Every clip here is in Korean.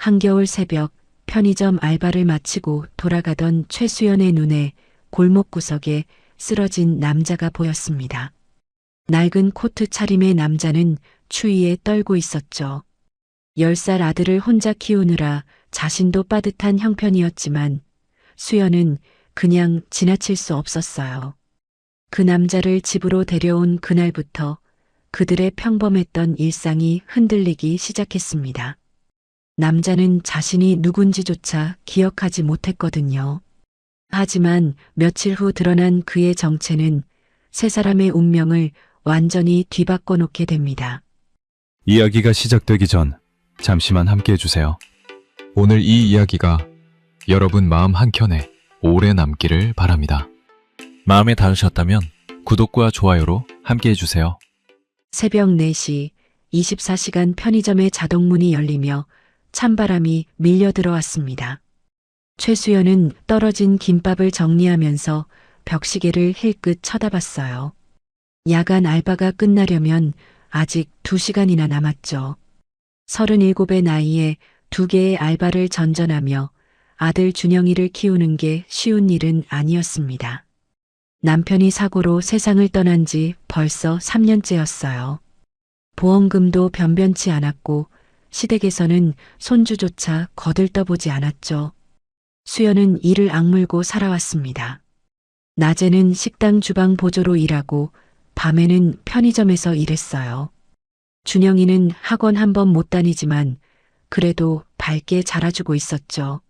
한겨울 새벽 편의점 알바를 마치고 돌아가던 최수연의 눈에 골목 구석에 쓰러진 남자가 보였습니다. 낡은 코트 차림의 남자는 추위에 떨고 있었죠. 10살 아들을 혼자 키우느라 자신도 빠듯한 형편이었지만 수연은 그냥 지나칠 수 없었어요. 그 남자를 집으로 데려온 그날부터 그들의 평범했던 일상이 흔들리기 시작했습니다. 남자는 자신이 누군지조차 기억하지 못했거든요. 하지만 며칠 후 드러난 그의 정체는 세 사람의 운명을 완전히 뒤바꿔 놓게 됩니다. 이야기가 시작되기 전 잠시만 함께 해주세요. 오늘 이 이야기가 여러분 마음 한켠에 오래 남기를 바랍니다. 마음에 닿으셨다면 구독과 좋아요로 함께 해주세요. 새벽 4시 24시간 편의점의 자동문이 열리며 찬바람이 밀려 들어왔습니다. 최수연은 떨어진 김밥을 정리하면서 벽시계를 힐끗 쳐다봤어요. 야간 알바가 끝나려면 아직 2시간이나 남았죠. 37의 나이에 2개의 알바를 전전하며 아들 준영이를 키우는 게 쉬운 일은 아니었습니다. 남편이 사고로 세상을 떠난 지 벌써 3년째였어요. 보험금도 변변치 않았고 시댁에서는 손주조차 거들떠보지 않았죠. 수연은 이를 악물고 살아왔습니다. 낮에는 식당 주방 보조로 일하고 밤에는 편의점에서 일했어요. 준영이는 학원 한 번 못 다니지만 그래도 밝게 자라주고 있었죠.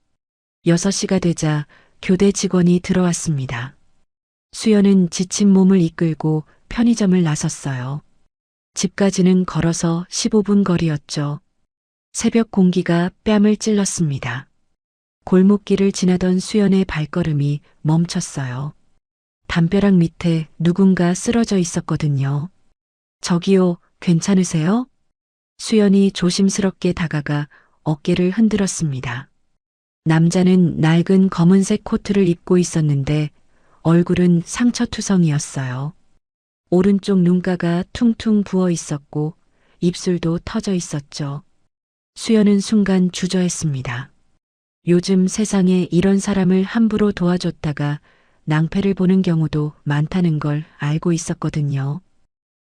6시가 되자 교대 직원이 들어왔습니다. 수연은 지친 몸을 이끌고 편의점을 나섰어요. 집까지는 걸어서 15분 거리였죠. 새벽 공기가 뺨을 찔렀습니다. 골목길을 지나던 수연의 발걸음이 멈췄어요. 담벼락 밑에 누군가 쓰러져 있었거든요. 저기요, 괜찮으세요? 수연이 조심스럽게 다가가 어깨를 흔들었습니다. 남자는 낡은 검은색 코트를 입고 있었는데 얼굴은 상처투성이었어요. 오른쪽 눈가가 퉁퉁 부어 있었고 입술도 터져 있었죠. 수연은 순간 주저했습니다. 요즘 세상에 이런 사람을 함부로 도와줬다가 낭패를 보는 경우도 많다는 걸 알고 있었거든요.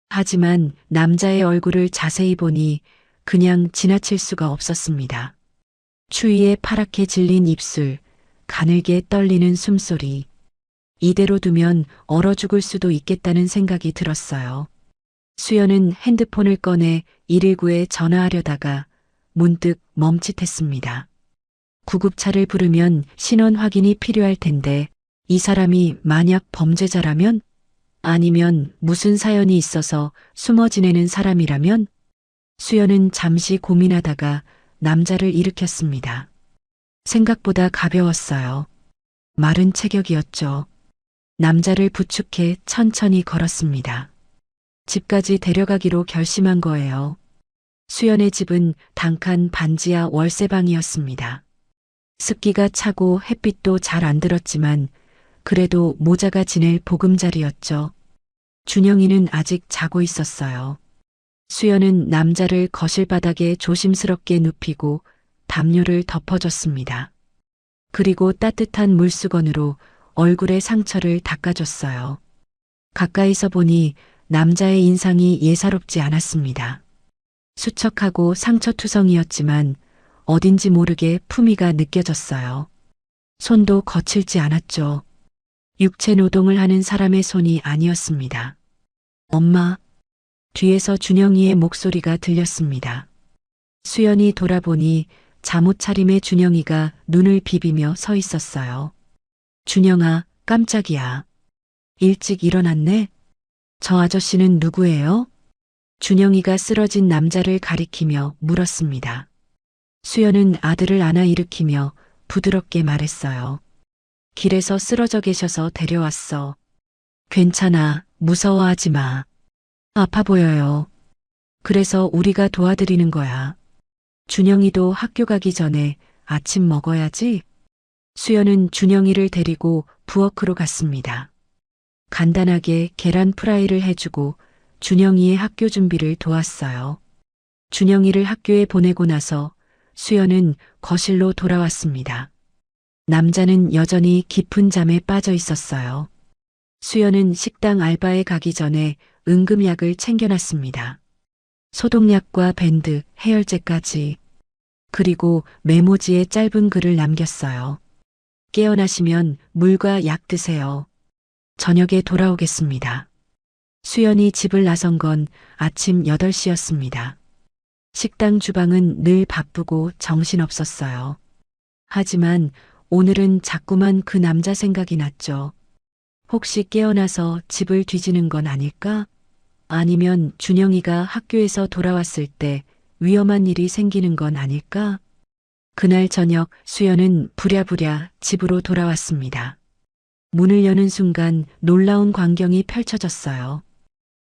하지만 남자의 얼굴을 자세히 보니 그냥 지나칠 수가 없었습니다. 추위에 파랗게 질린 입술, 가늘게 떨리는 숨소리. 이대로 두면 얼어 죽을 수도 있겠다는 생각이 들었어요. 수연은 핸드폰을 꺼내 119에 전화하려다가 문득 멈칫했습니다. 구급차를 부르면 신원 확인이 필요할 텐데 이 사람이 만약 범죄자라면? 아니면 무슨 사연이 있어서 숨어 지내는 사람이라면? 수연은 잠시 고민하다가 남자를 일으켰습니다. 생각보다 가벼웠어요. 마른 체격이었죠. 남자를 부축해 천천히 걸었습니다. 집까지 데려가기로 결심한 거예요. 수연의 집은 단칸 반지하 월세방이었습니다. 습기가 차고 햇빛도 잘 안 들었지만 그래도 모자가 지낼 보금자리였죠. 준영이는 아직 자고 있었어요. 수연은 남자를 거실 바닥에 조심스럽게 눕히고 담요를 덮어줬습니다. 그리고 따뜻한 물수건으로 얼굴의 상처를 닦아줬어요. 가까이서 보니 남자의 인상이 예사롭지 않았습니다. 수척하고 상처투성이었지만 어딘지 모르게 품위가 느껴졌어요. 손도 거칠지 않았죠. 육체 노동을 하는 사람의 손이 아니었습니다. 엄마. 뒤에서 준영이의 목소리가 들렸습니다. 수연이 돌아보니 잠옷 차림의 준영이가 눈을 비비며 서 있었어요. 준영아, 깜짝이야. 일찍 일어났네? 저 아저씨는 누구예요? 준영이가 쓰러진 남자를 가리키며 물었습니다. 수연은 아들을 안아 일으키며 부드럽게 말했어요. 길에서 쓰러져 계셔서 데려왔어. 괜찮아, 무서워하지 마. 아파 보여요. 그래서 우리가 도와드리는 거야. 준영이도 학교 가기 전에 아침 먹어야지. 수연은 준영이를 데리고 부엌으로 갔습니다. 간단하게 계란 프라이를 해주고 준영이의 학교 준비를 도왔어요. 준영이를 학교에 보내고 나서 수연은 거실로 돌아왔습니다. 남자는 여전히 깊은 잠에 빠져 있었어요. 수연은 식당 알바에 가기 전에 응급약을 챙겨놨습니다. 소독약과 밴드, 해열제까지. 그리고 메모지에 짧은 글을 남겼어요. 깨어나시면 물과 약 드세요. 저녁에 돌아오겠습니다. 수연이 집을 나선 건 아침 8시였습니다. 식당 주방은 늘 바쁘고 정신없었어요. 하지만 오늘은 자꾸만 그 남자 생각이 났죠. 혹시 깨어나서 집을 뒤지는 건 아닐까? 아니면 준영이가 학교에서 돌아왔을 때 위험한 일이 생기는 건 아닐까? 그날 저녁 수연은 부랴부랴 집으로 돌아왔습니다. 문을 여는 순간 놀라운 광경이 펼쳐졌어요.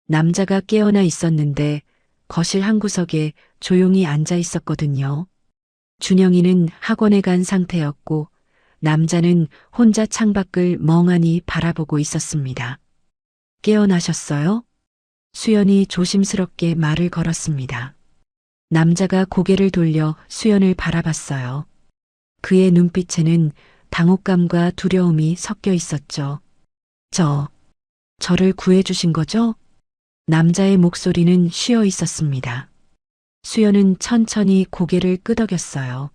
남자가 깨어나 있었는데 거실 한 구석에 조용히 앉아 있었거든요. 준영이는 학원에 간 상태였고 남자는 혼자 창밖을 멍하니 바라보고 있었습니다. 깨어나셨어요? 수연이 조심스럽게 말을 걸었습니다. 남자가 고개를 돌려 수연을 바라봤어요. 그의 눈빛에는 당혹감과 두려움이 섞여 있었죠. 저를 구해주신 거죠? 남자의 목소리는 쉬어 있었습니다. 수연은 천천히 고개를 끄덕였어요.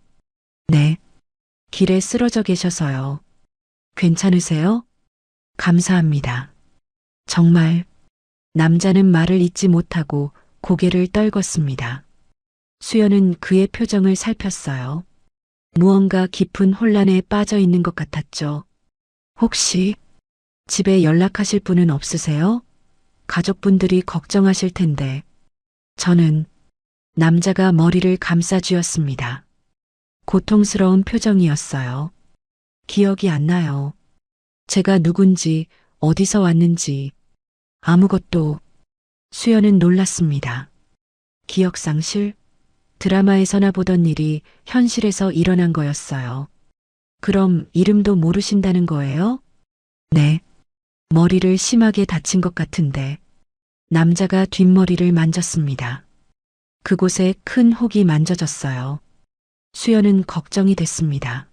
네. 길에 쓰러져 계셔서요. 괜찮으세요? 감사합니다. 정말. 남자는 말을 잇지 못하고 고개를 떨궜습니다. 수연은 그의 표정을 살폈어요. 무언가 깊은 혼란에 빠져 있는 것 같았죠. 혹시 집에 연락하실 분은 없으세요? 가족분들이 걱정하실 텐데. 저는 남자가 머리를 감싸 쥐었습니다. 고통스러운 표정이었어요. 기억이 안 나요. 제가 누군지, 어디서 왔는지, 아무것도. 수연은 놀랐습니다. 기억상실? 드라마에서나 보던 일이 현실에서 일어난 거였어요. 그럼 이름도 모르신다는 거예요? 네. 머리를 심하게 다친 것 같은데. 남자가 뒷머리를 만졌습니다. 그곳에 큰 혹이 만져졌어요. 수연은 걱정이 됐습니다.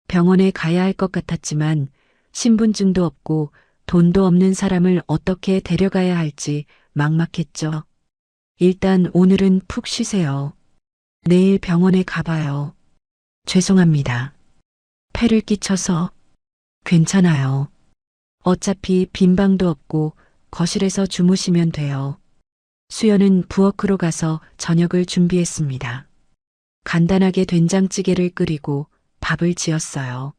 병원에 가야 할 것 같았지만 신분증도 없고 돈도 없는 사람을 어떻게 데려가야 할지 막막했죠. 일단 오늘은 푹 쉬세요. 내일 병원에 가봐요. 죄송합니다. 폐를 끼쳐서. 괜찮아요. 어차피 빈 방도 없고 거실에서 주무시면 돼요. 수연은 부엌으로 가서 저녁을 준비했습니다. 간단하게 된장찌개를 끓이고 밥을 지었어요.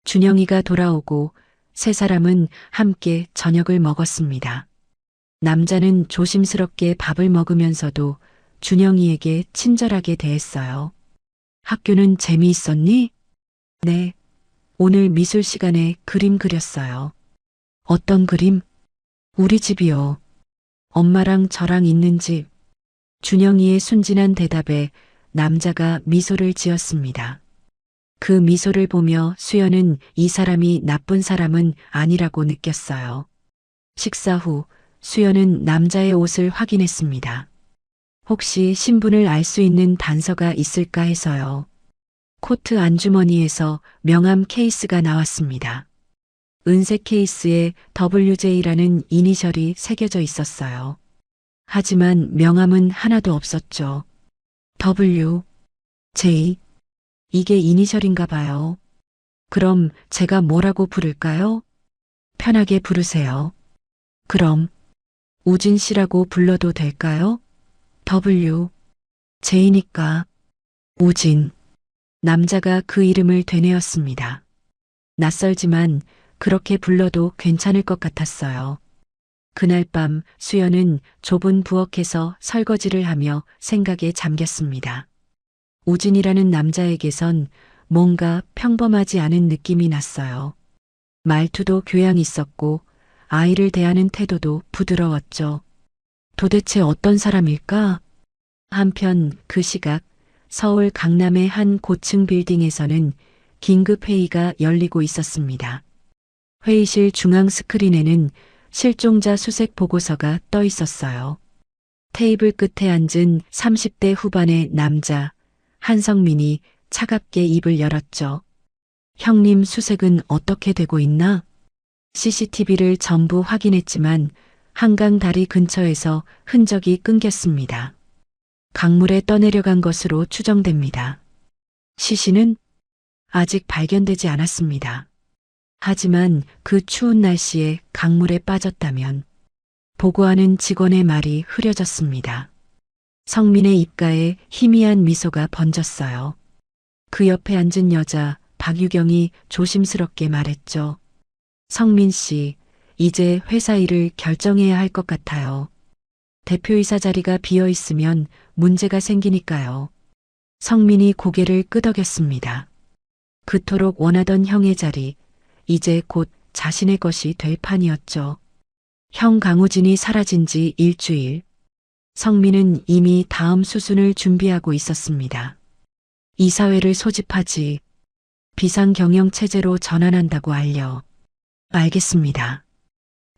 준영이가 돌아오고 세 사람은 함께 저녁을 먹었습니다. 남자는 조심스럽게 밥을 먹으면서도 준영이에게 친절하게 대했어요. 학교는 재미있었니? 네. 오늘 미술 시간에 그림 그렸어요. 어떤 그림? 우리 집이요. 엄마랑 저랑 있는 집. 준영이의 순진한 대답에 남자가 미소를 지었습니다. 그 미소를 보며 수연은 이 사람이 나쁜 사람은 아니라고 느꼈어요. 식사 후 수연은 남자의 옷을 확인했습니다. 혹시 신분을 알 수 있는 단서가 있을까 해서요. 코트 안주머니에서 명함 케이스가 나왔습니다. 은색 케이스에 WJ라는 이니셜이 새겨져 있었어요. 하지만 명함은 하나도 없었죠. W, J. 이게 이니셜인가 봐요. 그럼 제가 뭐라고 부를까요? 편하게 부르세요. 그럼 우진 씨라고 불러도 될까요? W, J니까 우진. 남자가 그 이름을 되뇌었습니다. 낯설지만 그렇게 불러도 괜찮을 것 같았어요. 그날 밤 수연은 좁은 부엌에서 설거지를 하며 생각에 잠겼습니다. 우진이라는 남자에게선 뭔가 평범하지 않은 느낌이 났어요. 말투도 교양 있었고 아이를 대하는 태도도 부드러웠죠. 도대체 어떤 사람일까? 한편 그 시각 서울 강남의 한 고층 빌딩에서는 긴급 회의가 열리고 있었습니다. 회의실 중앙 스크린에는 실종자 수색 보고서가 떠 있었어요. 테이블 끝에 앉은 30대 후반의 남자, 한성민이 차갑게 입을 열었죠. 형님 수색은 어떻게 되고 있나? CCTV를 전부 확인했지만 한강 다리 근처에서 흔적이 끊겼습니다. 강물에 떠내려간 것으로 추정됩니다. 시신은 아직 발견되지 않았습니다. 하지만 그 추운 날씨에 강물에 빠졌다면 보고하는 직원의 말이 흐려졌습니다. 성민의 입가에 희미한 미소가 번졌어요. 그 옆에 앉은 여자 박유경이 조심스럽게 말했죠. 성민 씨, 이제 회사 일을 결정해야 할 것 같아요. 대표이사 자리가 비어 있으면 문제가 생기니까요. 성민이 고개를 끄덕였습니다. 그토록 원하던 형의 자리, 이제 곧 자신의 것이 될 판이었죠. 형 강우진이 사라진 지 일주일. 성민은 이미 다음 수순을 준비하고 있었습니다. 이사회를 소집하지. 비상경영체제로 전환한다고 알려. 알겠습니다.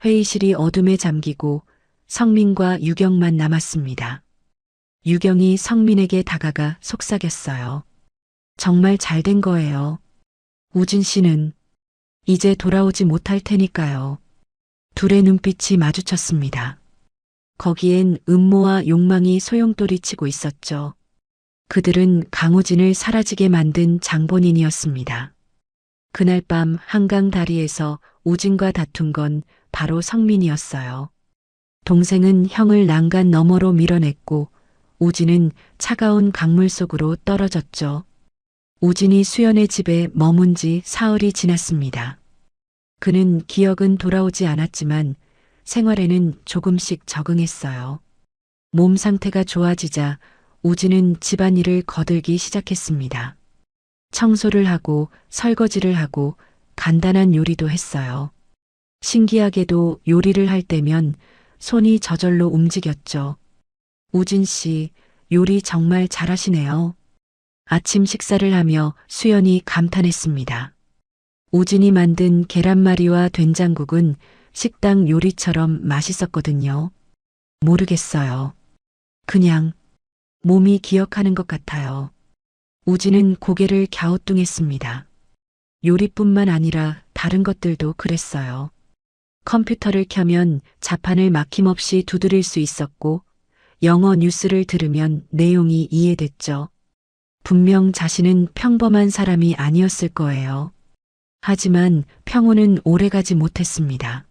회의실이 어둠에 잠기고 성민과 유경만 남았습니다. 유경이 성민에게 다가가 속삭였어요. 정말 잘 된 거예요. 우진 씨는 이제 돌아오지 못할 테니까요. 둘의 눈빛이 마주쳤습니다. 거기엔 음모와 욕망이 소용돌이치고 있었죠. 그들은 강우진을 사라지게 만든 장본인이었습니다. 그날 밤 한강 다리에서 우진과 다툰 건 바로 성민이었어요. 동생은 형을 난간 너머로 밀어냈고 우진은 차가운 강물 속으로 떨어졌죠. 우진이 수연의 집에 머문 지 사흘이 지났습니다. 그는 기억은 돌아오지 않았지만 생활에는 조금씩 적응했어요. 몸 상태가 좋아지자 우진은 집안일을 거들기 시작했습니다. 청소를 하고 설거지를 하고 간단한 요리도 했어요. 신기하게도 요리를 할 때면 손이 저절로 움직였죠. 우진 씨, 요리 정말 잘하시네요. 아침 식사를 하며 수연이 감탄했습니다. 우진이 만든 계란말이와 된장국은 식당 요리처럼 맛있었거든요. 모르겠어요. 그냥 몸이 기억하는 것 같아요. 우진은 고개를 갸우뚱했습니다. 요리뿐만 아니라 다른 것들도 그랬어요. 컴퓨터를 켜면 자판을 막힘없이 두드릴 수 있었고 영어 뉴스를 들으면 내용이 이해됐죠. 분명 자신은 평범한 사람이 아니었을 거예요. 하지만 평온은 오래가지 못했습니다.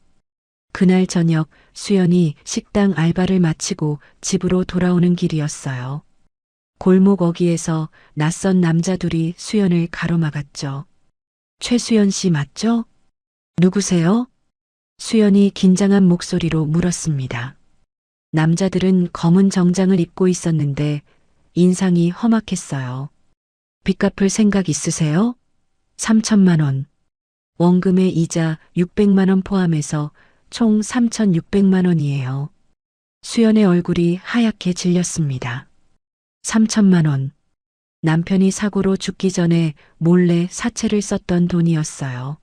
그날 저녁 수연이 식당 알바를 마치고 집으로 돌아오는 길이었어요. 골목 어귀에서 낯선 남자 둘이 수연을 가로막았죠. 최수연 씨 맞죠? 누구세요? 수연이 긴장한 목소리로 물었습니다. 남자들은 검은 정장을 입고 있었는데 인상이 험악했어요. 빚 갚을 생각 있으세요? 3천만 원. 원금의 이자 600만 원 포함해서 총 3,600만 원이에요. 수연의 얼굴이 하얗게 질렸습니다. 3천만 원. 남편이 사고로 죽기 전에 몰래 사채를 썼던 돈이었어요.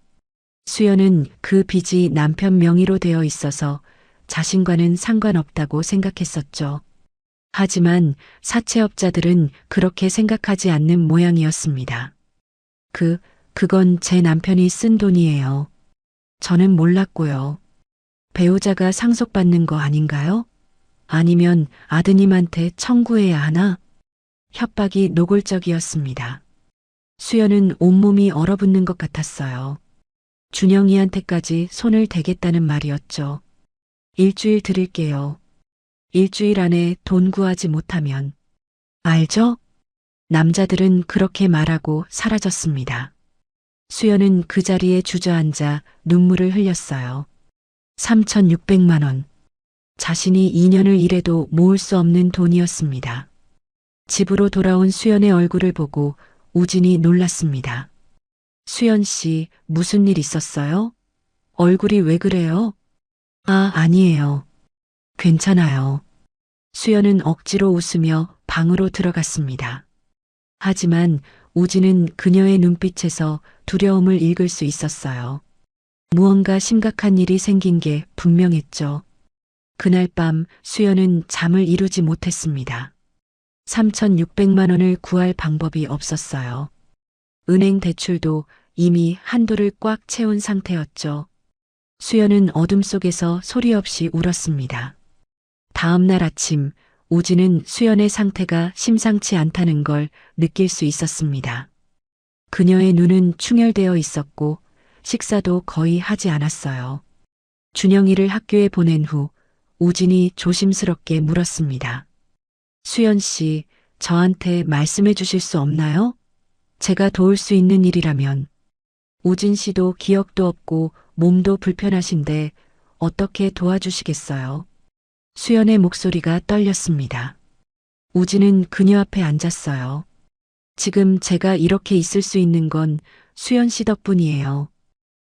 수연은 그 빚이 남편 명의로 되어 있어서 자신과는 상관없다고 생각했었죠. 하지만 사채업자들은 그렇게 생각하지 않는 모양이었습니다. 그건 제 남편이 쓴 돈이에요. 저는 몰랐고요. 배우자가 상속받는 거 아닌가요? 아니면 아드님한테 청구해야 하나? 협박이 노골적이었습니다. 수연은 온몸이 얼어붙는 것 같았어요. 준영이한테까지 손을 대겠다는 말이었죠. 일주일 드릴게요. 일주일 안에 돈 구하지 못하면. 알죠? 남자들은 그렇게 말하고 사라졌습니다. 수연은 그 자리에 주저앉아 눈물을 흘렸어요. 3,600만 원. 자신이 2년을 일해도 모을 수 없는 돈이었습니다. 집으로 돌아온 수연의 얼굴을 보고 우진이 놀랐습니다. 수연 씨, 무슨 일 있었어요? 얼굴이 왜 그래요? 아니에요. 괜찮아요. 수연은 억지로 웃으며 방으로 들어갔습니다. 하지만 우진은 그녀의 눈빛에서 두려움을 읽을 수 있었어요. 무언가 심각한 일이 생긴 게 분명했죠. 그날 밤 수연은 잠을 이루지 못했습니다. 3,600만 원을 구할 방법이 없었어요. 은행 대출도 이미 한도를 꽉 채운 상태였죠. 수연은 어둠 속에서 소리 없이 울었습니다. 다음 날 아침, 우진은 수연의 상태가 심상치 않다는 걸 느낄 수 있었습니다. 그녀의 눈은 충혈되어 있었고 식사도 거의 하지 않았어요. 준영이를 학교에 보낸 후 우진이 조심스럽게 물었습니다. 수연 씨, 저한테 말씀해 주실 수 없나요? 제가 도울 수 있는 일이라면. 우진 씨도 기억도 없고 몸도 불편하신데 어떻게 도와주시겠어요? 수연의 목소리가 떨렸습니다. 우진은 그녀 앞에 앉았어요. 지금 제가 이렇게 있을 수 있는 건 수연 씨 덕분이에요.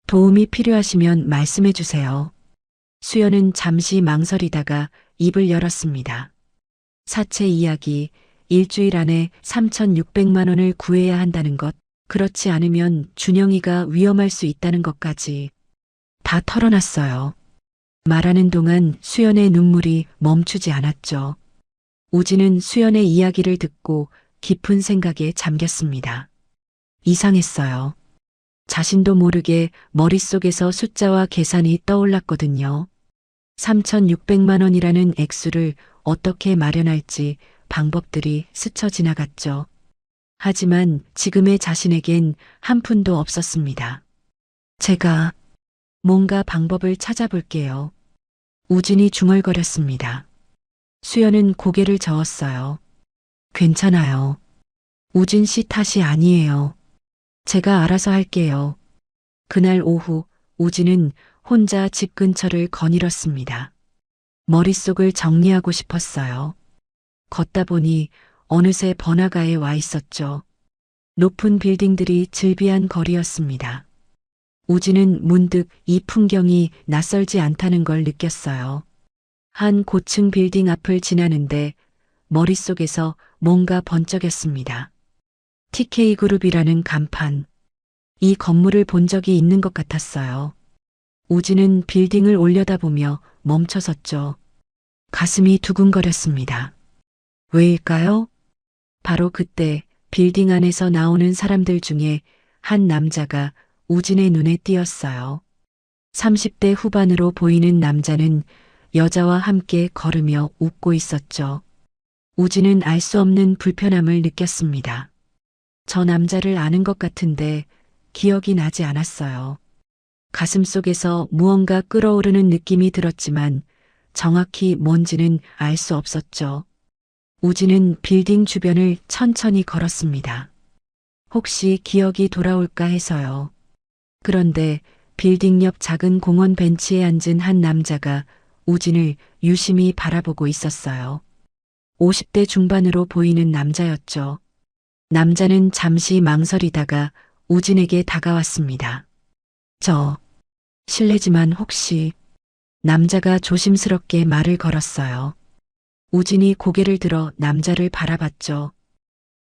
도움이 필요하시면 말씀해 주세요. 수연은 잠시 망설이다가 입을 열었습니다. 사채 이야기, 일주일 안에 3,600만 원을 구해야 한다는 것, 그렇지 않으면 준영이가 위험할 수 있다는 것까지 다 털어놨어요. 말하는 동안 수연의 눈물이 멈추지 않았죠. 우진은 수연의 이야기를 듣고 깊은 생각에 잠겼습니다. 이상했어요. 자신도 모르게 머릿속에서 숫자와 계산이 떠올랐거든요. 3,600만 원이라는 액수를 어떻게 마련할지 방법들이 스쳐 지나갔죠. 하지만 지금의 자신에겐 한 푼도 없었습니다. 제가 뭔가 방법을 찾아볼게요. 우진이 중얼거렸습니다. 수연은 고개를 저었어요. 괜찮아요. 우진 씨 탓이 아니에요. 제가 알아서 할게요. 그날 오후 우진은 혼자 집 근처를 거닐었습니다. 머릿속을 정리하고 싶었어요. 걷다 보니 어느새 번화가에 와 있었죠. 높은 빌딩들이 즐비한 거리였습니다. 우진은 문득 이 풍경이 낯설지 않다는 걸 느꼈어요. 한 고층 빌딩 앞을 지나는데 머릿속에서 뭔가 번쩍였습니다. TK그룹이라는 간판. 이 건물을 본 적이 있는 것 같았어요. 우진은 빌딩을 올려다보며 멈춰섰죠. 가슴이 두근거렸습니다. 왜일까요? 바로 그때 빌딩 안에서 나오는 사람들 중에 한 남자가 우진의 눈에 띄었어요. 30대 후반으로 보이는 남자는 여자와 함께 걸으며 웃고 있었죠. 우진은 알 수 없는 불편함을 느꼈습니다. 저 남자를 아는 것 같은데 기억이 나지 않았어요. 가슴속에서 무언가 끓어오르는 느낌이 들었지만 정확히 뭔지는 알 수 없었죠. 우진은 빌딩 주변을 천천히 걸었습니다. 혹시 기억이 돌아올까 해서요. 그런데 빌딩 옆 작은 공원 벤치에 앉은 한 남자가 우진을 유심히 바라보고 있었어요. 50대 중반으로 보이는 남자였죠. 남자는 잠시 망설이다가 우진에게 다가왔습니다. 실례지만 혹시 남자가 조심스럽게 말을 걸었어요. 우진이 고개를 들어 남자를 바라봤죠.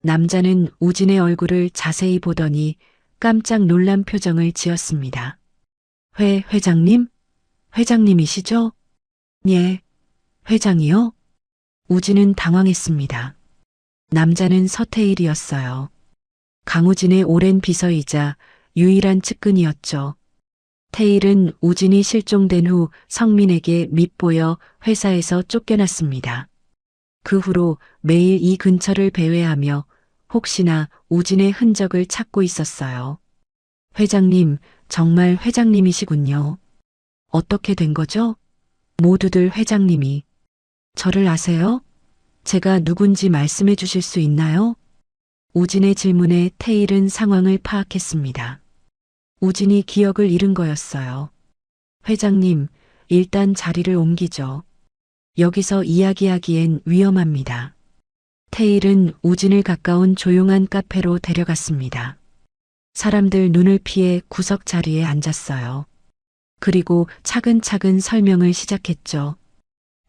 남자는 우진의 얼굴을 자세히 보더니 깜짝 놀란 표정을 지었습니다. 회장님? 회장님이시죠? 예, 회장이요? 우진은 당황했습니다. 남자는 서태일이었어요. 강우진의 오랜 비서이자 유일한 측근이었죠. 태일은 우진이 실종된 후 성민에게 밉보여 회사에서 쫓겨났습니다. 그 후로 매일 이 근처를 배회하며 혹시나 우진의 흔적을 찾고 있었어요. 회장님, 정말 회장님이시군요. 어떻게 된 거죠? 모두들 회장님이. 저를 아세요? 제가 누군지 말씀해 주실 수 있나요? 우진의 질문에 태일은 상황을 파악했습니다. 우진이 기억을 잃은 거였어요. 회장님, 일단 자리를 옮기죠. 여기서 이야기하기엔 위험합니다. 태일은 우진을 가까운 조용한 카페로 데려갔습니다. 사람들 눈을 피해 구석 자리에 앉았어요. 그리고 차근차근 설명을 시작했죠.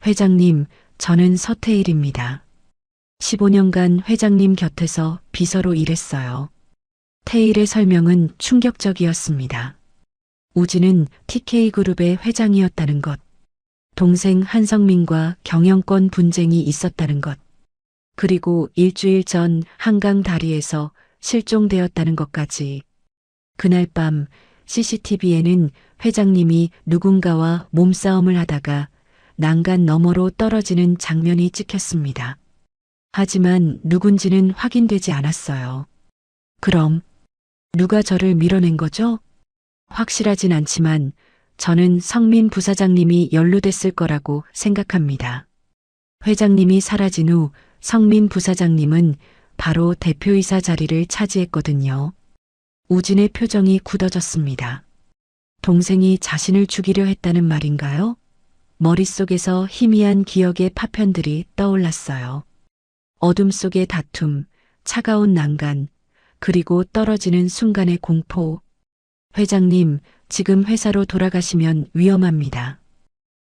회장님, 저는 서태일입니다. 15년간 회장님 곁에서 비서로 일했어요. 태일의 설명은 충격적이었습니다. 우진은 TK그룹의 회장이었다는 것, 동생 한성민과 경영권 분쟁이 있었다는 것, 그리고 일주일 전 한강 다리에서 실종되었다는 것까지. 그날 밤 CCTV에는 회장님이 누군가와 몸싸움을 하다가 난간 너머로 떨어지는 장면이 찍혔습니다. 하지만 누군지는 확인되지 않았어요. 그럼 누가 저를 밀어낸 거죠? 확실하진 않지만 저는 성민 부사장님이 연루됐을 거라고 생각합니다. 회장님이 사라진 후 성민 부사장님은 바로 대표이사 자리를 차지했거든요. 우진의 표정이 굳어졌습니다. 동생이 자신을 죽이려 했다는 말인가요? 머릿속에서 희미한 기억의 파편들이 떠올랐어요. 어둠 속의 다툼, 차가운 난간, 그리고 떨어지는 순간의 공포. 회장님, 지금 회사로 돌아가시면 위험합니다.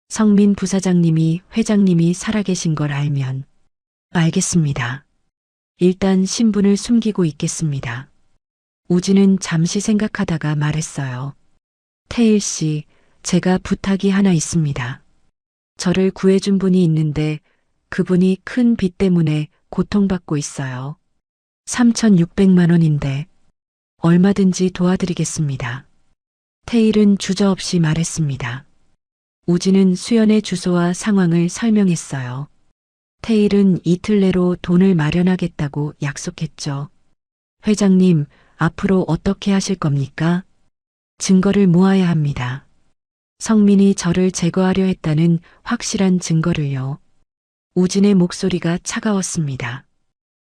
성민 부사장님이 회장님이 살아계신 걸 알면. 알겠습니다. 일단 신분을 숨기고 있겠습니다. 우진은 잠시 생각하다가 말했어요. 태일 씨, 제가 부탁이 하나 있습니다. 저를 구해준 분이 있는데 그분이 큰 빚 때문에 고통받고 있어요. 3,600만 원인데 얼마든지 도와드리겠습니다. 태일은 주저없이 말했습니다. 우진은 수연의 주소와 상황을 설명했어요. 태일은 이틀 내로 돈을 마련하겠다고 약속했죠. 회장님, 앞으로 어떻게 하실 겁니까? 증거를 모아야 합니다. 성민이 저를 제거하려 했다는 확실한 증거를요. 우진의 목소리가 차가웠습니다.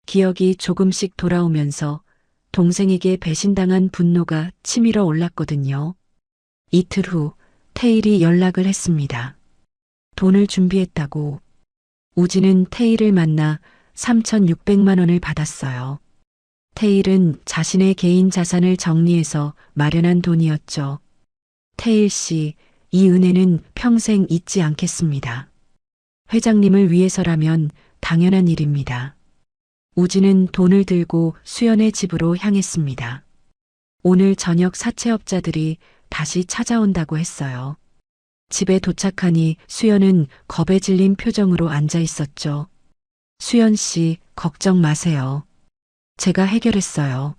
기억이 조금씩 돌아오면서 동생에게 배신당한 분노가 치밀어 올랐거든요. 이틀 후 태일이 연락을 했습니다. 돈을 준비했다고. 우진은 태일을 만나 3,600만 원을 받았어요. 태일은 자신의 개인 자산을 정리해서 마련한 돈이었죠. 태일 씨, 이 은혜는 평생 잊지 않겠습니다. 회장님을 위해서라면 당연한 일입니다. 우진은 돈을 들고 수연의 집으로 향했습니다. 오늘 저녁 사채업자들이 다시 찾아온다고 했어요. 집에 도착하니 수연은 겁에 질린 표정으로 앉아 있었죠. 수연 씨, 걱정 마세요. 제가 해결했어요.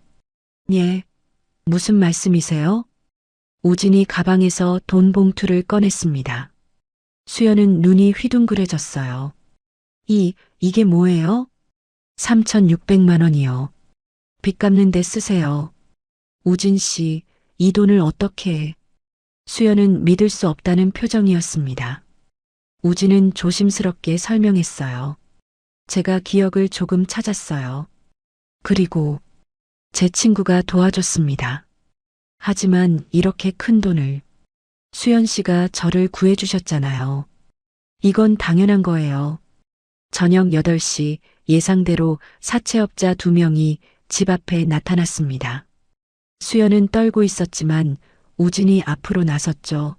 예, 무슨 말씀이세요? 우진이 가방에서 돈 봉투를 꺼냈습니다. 수연은 눈이 휘둥그레졌어요. 이게 뭐예요? 3,600만 원이요. 빚 갚는 데 쓰세요. 우진 씨, 이 돈을 어떻게 해? 수연은 믿을 수 없다는 표정이었습니다. 우진은 조심스럽게 설명했어요. 제가 기억을 조금 찾았어요. 그리고 제 친구가 도와줬습니다. 하지만 이렇게 큰 돈을 수연 씨가 저를 구해주셨잖아요. 이건 당연한 거예요. 저녁 8시 예상대로 사채업자 2명이 집 앞에 나타났습니다. 수연은 떨고 있었지만 우진이 앞으로 나섰죠.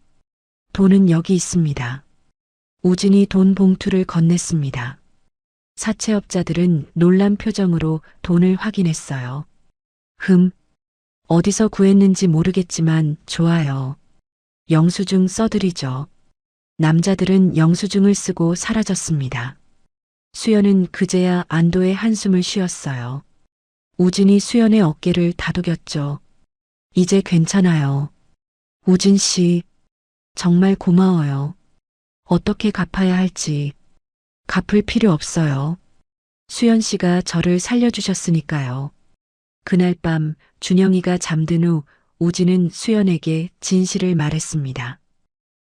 돈은 여기 있습니다. 우진이 돈 봉투를 건넸습니다. 사채업자들은 놀란 표정으로 돈을 확인했어요. 어디서 구했는지 모르겠지만 좋아요. 영수증 써드리죠. 남자들은 영수증을 쓰고 사라졌습니다. 수연은 그제야 안도의 한숨을 쉬었어요. 우진이 수연의 어깨를 다독였죠. 이제 괜찮아요. 우진 씨, 정말 고마워요. 어떻게 갚아야 할지. 갚을 필요 없어요. 수연 씨가 저를 살려주셨으니까요. 그날 밤 준영이가 잠든 후 우진은 수연에게 진실을 말했습니다.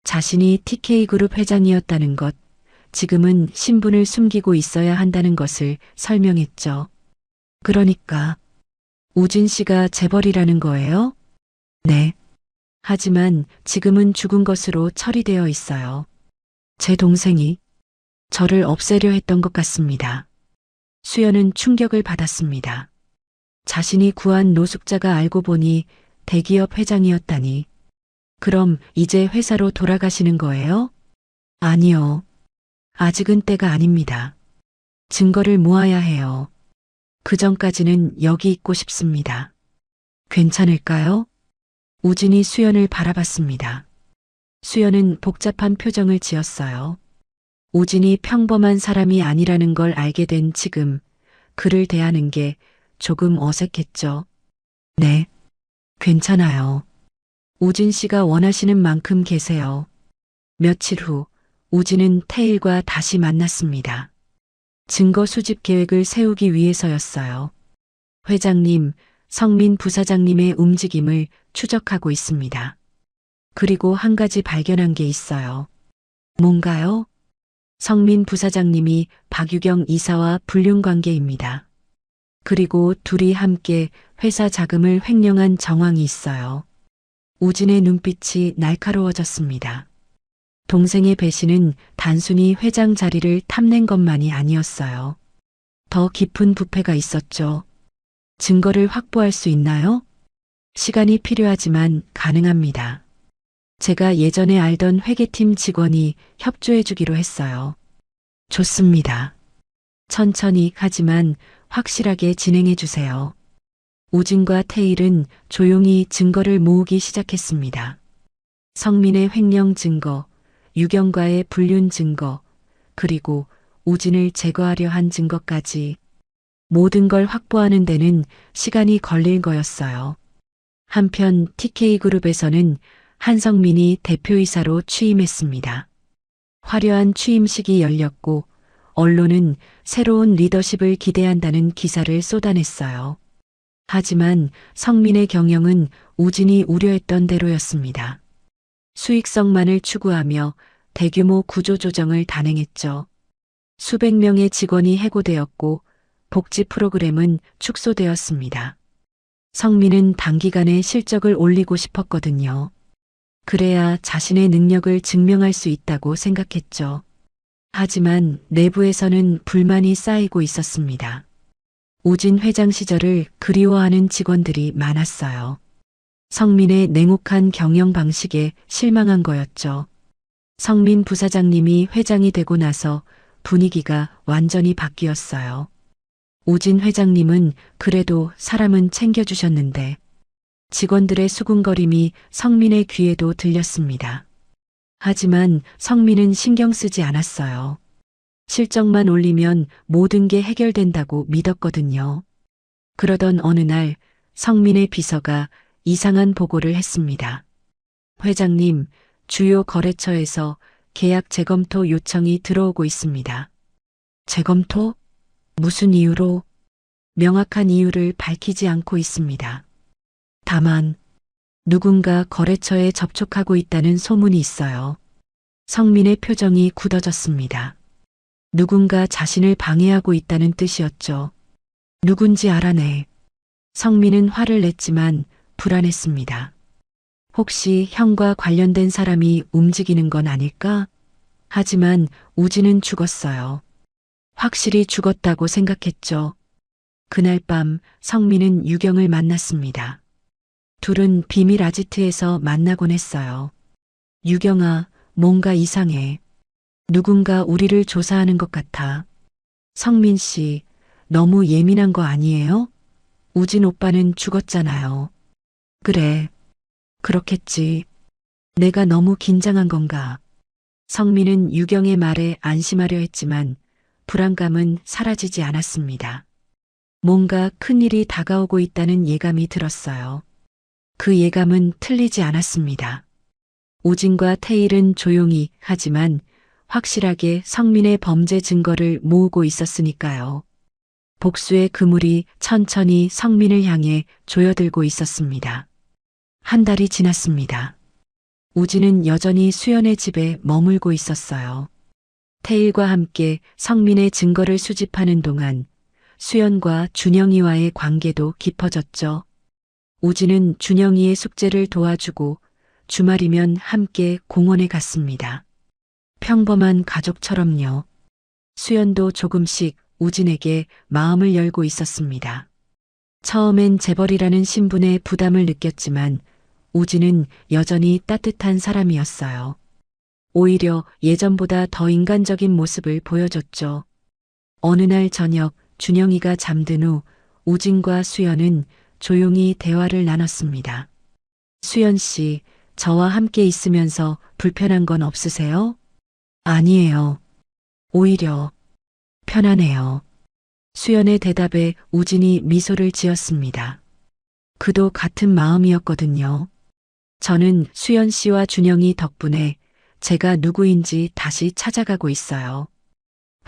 자신이 TK그룹 회장이었다는 것, 지금은 신분을 숨기고 있어야 한다는 것을 설명했죠. 그러니까 우진 씨가 재벌이라는 거예요? 네. 하지만 지금은 죽은 것으로 처리되어 있어요. 제 동생이 저를 없애려 했던 것 같습니다. 수연은 충격을 받았습니다. 자신이 구한 노숙자가 알고 보니 대기업 회장이었다니. 그럼 이제 회사로 돌아가시는 거예요? 아니요. 아직은 때가 아닙니다. 증거를 모아야 해요. 그 전까지는 여기 있고 싶습니다. 괜찮을까요? 우진이 수연을 바라봤습니다. 수연은 복잡한 표정을 지었어요. 우진이 평범한 사람이 아니라는 걸 알게 된 지금 그를 대하는 게 조금 어색했죠. 네, 괜찮아요. 우진 씨가 원하시는 만큼 계세요. 며칠 후 우진은 태일과 다시 만났습니다. 증거 수집 계획을 세우기 위해서였어요. 회장님, 성민 부사장님의 움직임을 추적하고 있습니다. 그리고 한 가지 발견한 게 있어요. 뭔가요? 성민 부사장님이 박유경 이사와 불륜 관계입니다. 그리고 둘이 함께 회사 자금을 횡령한 정황이 있어요. 우진의 눈빛이 날카로워졌습니다. 동생의 배신은 단순히 회장 자리를 탐낸 것만이 아니었어요. 더 깊은 부패가 있었죠. 증거를 확보할 수 있나요? 시간이 필요하지만 가능합니다. 제가 예전에 알던 회계팀 직원이 협조해 주기로 했어요. 좋습니다. 천천히 하지만 확실하게 진행해 주세요. 우진과 태일은 조용히 증거를 모으기 시작했습니다. 성민의 횡령 증거, 유경과의 불륜 증거, 그리고 우진을 제거하려 한 증거까지 모든 걸 확보하는 데는 시간이 걸릴 거였어요. 한편 TK그룹에서는 한성민이 대표이사로 취임했습니다. 화려한 취임식이 열렸고 언론은 새로운 리더십을 기대한다는 기사를 쏟아냈어요. 하지만 성민의 경영은 우진이 우려했던 대로였습니다. 수익성만을 추구하며 대규모 구조조정을 단행했죠. 수백 명의 직원이 해고되었고 복지 프로그램은 축소되었습니다. 성민은 단기간에 실적을 올리고 싶었거든요. 그래야 자신의 능력을 증명할 수 있다고 생각했죠. 하지만 내부에서는 불만이 쌓이고 있었습니다. 우진 회장 시절을 그리워하는 직원들이 많았어요. 성민의 냉혹한 경영 방식에 실망한 거였죠. 성민 부사장님이 회장이 되고 나서 분위기가 완전히 바뀌었어요. 우진 회장님은 그래도 사람은 챙겨주셨는데 직원들의 수군거림이 성민의 귀에도 들렸습니다. 하지만 성민은 신경 쓰지 않았어요. 실적만 올리면 모든 게 해결된다고 믿었거든요. 그러던 어느 날 성민의 비서가 이상한 보고를 했습니다. 회장님, 주요 거래처에서 계약 재검토 요청이 들어오고 있습니다. 재검토? 무슨 이유로? 명확한 이유를 밝히지 않고 있습니다. 다만 누군가 거래처에 접촉하고 있다는 소문이 있어요. 성민의 표정이 굳어졌습니다. 누군가 자신을 방해하고 있다는 뜻이었죠. 누군지 알아내. 성민은 화를 냈지만 불안했습니다. 혹시 형과 관련된 사람이 움직이는 건 아닐까? 하지만 우진은 죽었어요. 확실히 죽었다고 생각했죠. 그날 밤 성민은 유경을 만났습니다. 둘은 비밀 아지트에서 만나곤 했어요. 유경아, 뭔가 이상해. 누군가 우리를 조사하는 것 같아. 성민 씨, 너무 예민한 거 아니에요? 우진 오빠는 죽었잖아요. 그래, 그렇겠지. 내가 너무 긴장한 건가. 성민은 유경의 말에 안심하려 했지만 불안감은 사라지지 않았습니다. 뭔가 큰일이 다가오고 있다는 예감이 들었어요. 그 예감은 틀리지 않았습니다. 우진과 태일은 조용히 하지만 확실하게 성민의 범죄 증거를 모으고 있었으니까요. 복수의 그물이 천천히 성민을 향해 조여들고 있었습니다. 한 달이 지났습니다. 우진은 여전히 수연의 집에 머물고 있었어요. 태일과 함께 성민의 증거를 수집하는 동안 수연과 준영이와의 관계도 깊어졌죠. 우진은 준영이의 숙제를 도와주고 주말이면 함께 공원에 갔습니다. 평범한 가족처럼요. 수연도 조금씩 우진에게 마음을 열고 있었습니다. 처음엔 재벌이라는 신분에 부담을 느꼈지만 우진은 여전히 따뜻한 사람이었어요. 오히려 예전보다 더 인간적인 모습을 보여줬죠. 어느 날 저녁 준영이가 잠든 후 우진과 수연은 조용히 대화를 나눴습니다. 수연 씨, 저와 함께 있으면서 불편한 건 없으세요? 아니에요. 오히려 편하네요. 수연의 대답에 우진이 미소를 지었습니다. 그도 같은 마음이었거든요. 저는 수연 씨와 준영이 덕분에 제가 누구인지 다시 찾아가고 있어요.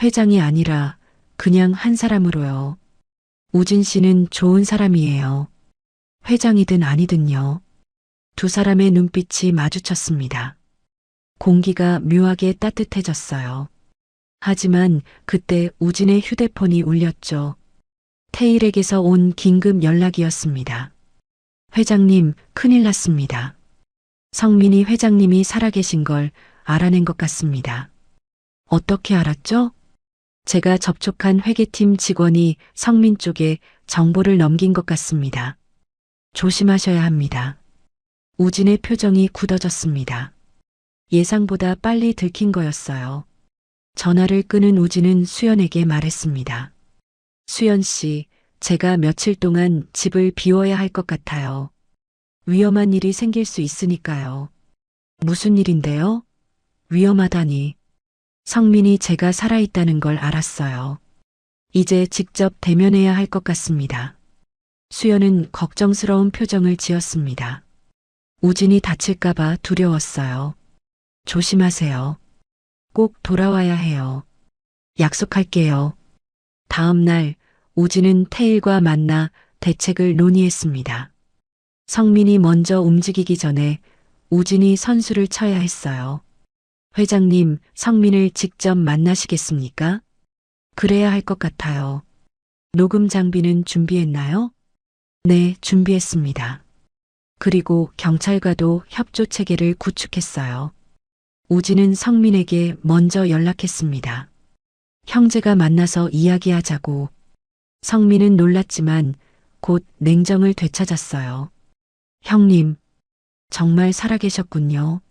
회장이 아니라 그냥 한 사람으로요. 우진 씨는 좋은 사람이에요. 회장이든 아니든요. 두 사람의 눈빛이 마주쳤습니다. 공기가 묘하게 따뜻해졌어요. 하지만 그때 우진의 휴대폰이 울렸죠. 태일에게서 온 긴급 연락이었습니다. 회장님, 큰일 났습니다. 성민이 회장님이 살아계신 걸 알아낸 것 같습니다. 어떻게 알았죠? 제가 접촉한 회계팀 직원이 성민 쪽에 정보를 넘긴 것 같습니다. 조심하셔야 합니다. 우진의 표정이 굳어졌습니다. 예상보다 빨리 들킨 거였어요. 전화를 끊은 우진은 수연에게 말했습니다. 수연 씨, 제가 며칠 동안 집을 비워야 할 것 같아요. 위험한 일이 생길 수 있으니까요. 무슨 일인데요? 위험하다니. 성민이 제가 살아있다는 걸 알았어요. 이제 직접 대면해야 할 것 같습니다. 수연은 걱정스러운 표정을 지었습니다. 우진이 다칠까봐 두려웠어요. 조심하세요. 꼭 돌아와야 해요. 약속할게요. 다음 날 우진은 태일과 만나 대책을 논의했습니다. 성민이 먼저 움직이기 전에 우진이 선수를 쳐야 했어요. 회장님, 성민을 직접 만나시겠습니까? 그래야 할 것 같아요. 녹음 장비는 준비했나요? 네, 준비했습니다. 그리고 경찰과도 협조 체계를 구축했어요. 우진은 성민에게 먼저 연락했습니다. 형제가 만나서 이야기하자고. 성민은 놀랐지만 곧 냉정을 되찾았어요. 형님, 정말 살아계셨군요.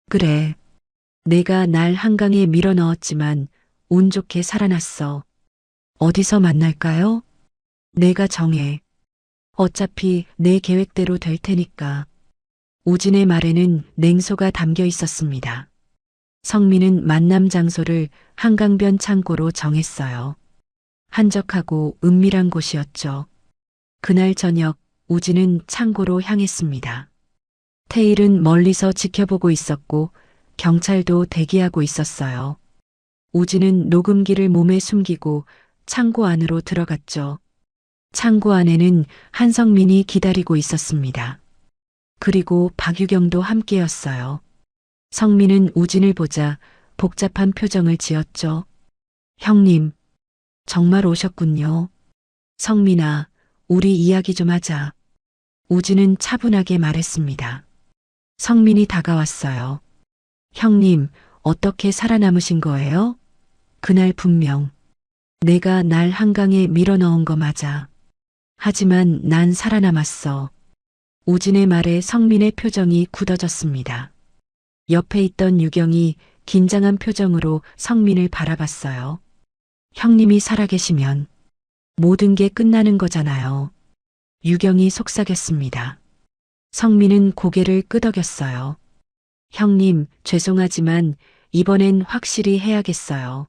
그래. 내가 날 한강에 밀어 넣었지만 운 좋게 살아났어. 어디서 만날까요? 내가 정해. 어차피 내 계획대로 될 테니까. 우진의 말에는 냉소가 담겨 있었습니다. 성민은 만남 장소를 한강변 창고로 정했어요. 한적하고 은밀한 곳이었죠. 그날 저녁 우진은 창고로 향했습니다. 태일은 멀리서 지켜보고 있었고 경찰도 대기하고 있었어요. 우진은 녹음기를 몸에 숨기고 창고 안으로 들어갔죠. 창고 안에는 한성민이 기다리고 있었습니다. 그리고 박유경도 함께였어요. 성민은 우진을 보자 복잡한 표정을 지었죠. 형님, 정말 오셨군요. 성민아, 우리 이야기 좀 하자. 우진은 차분하게 말했습니다. 성민이 다가왔어요. 형님, 어떻게 살아남으신 거예요? 그날 분명 내가 날 한강에 밀어 넣은 거 맞아. 하지만 난 살아남았어. 우진의 말에 성민의 표정이 굳어졌습니다. 옆에 있던 유경이 긴장한 표정으로 성민을 바라봤어요. 형님이 살아계시면 모든 게 끝나는 거잖아요. 유경이 속삭였습니다. 성민은 고개를 끄덕였어요. 형님, 죄송하지만 이번엔 확실히 해야겠어요.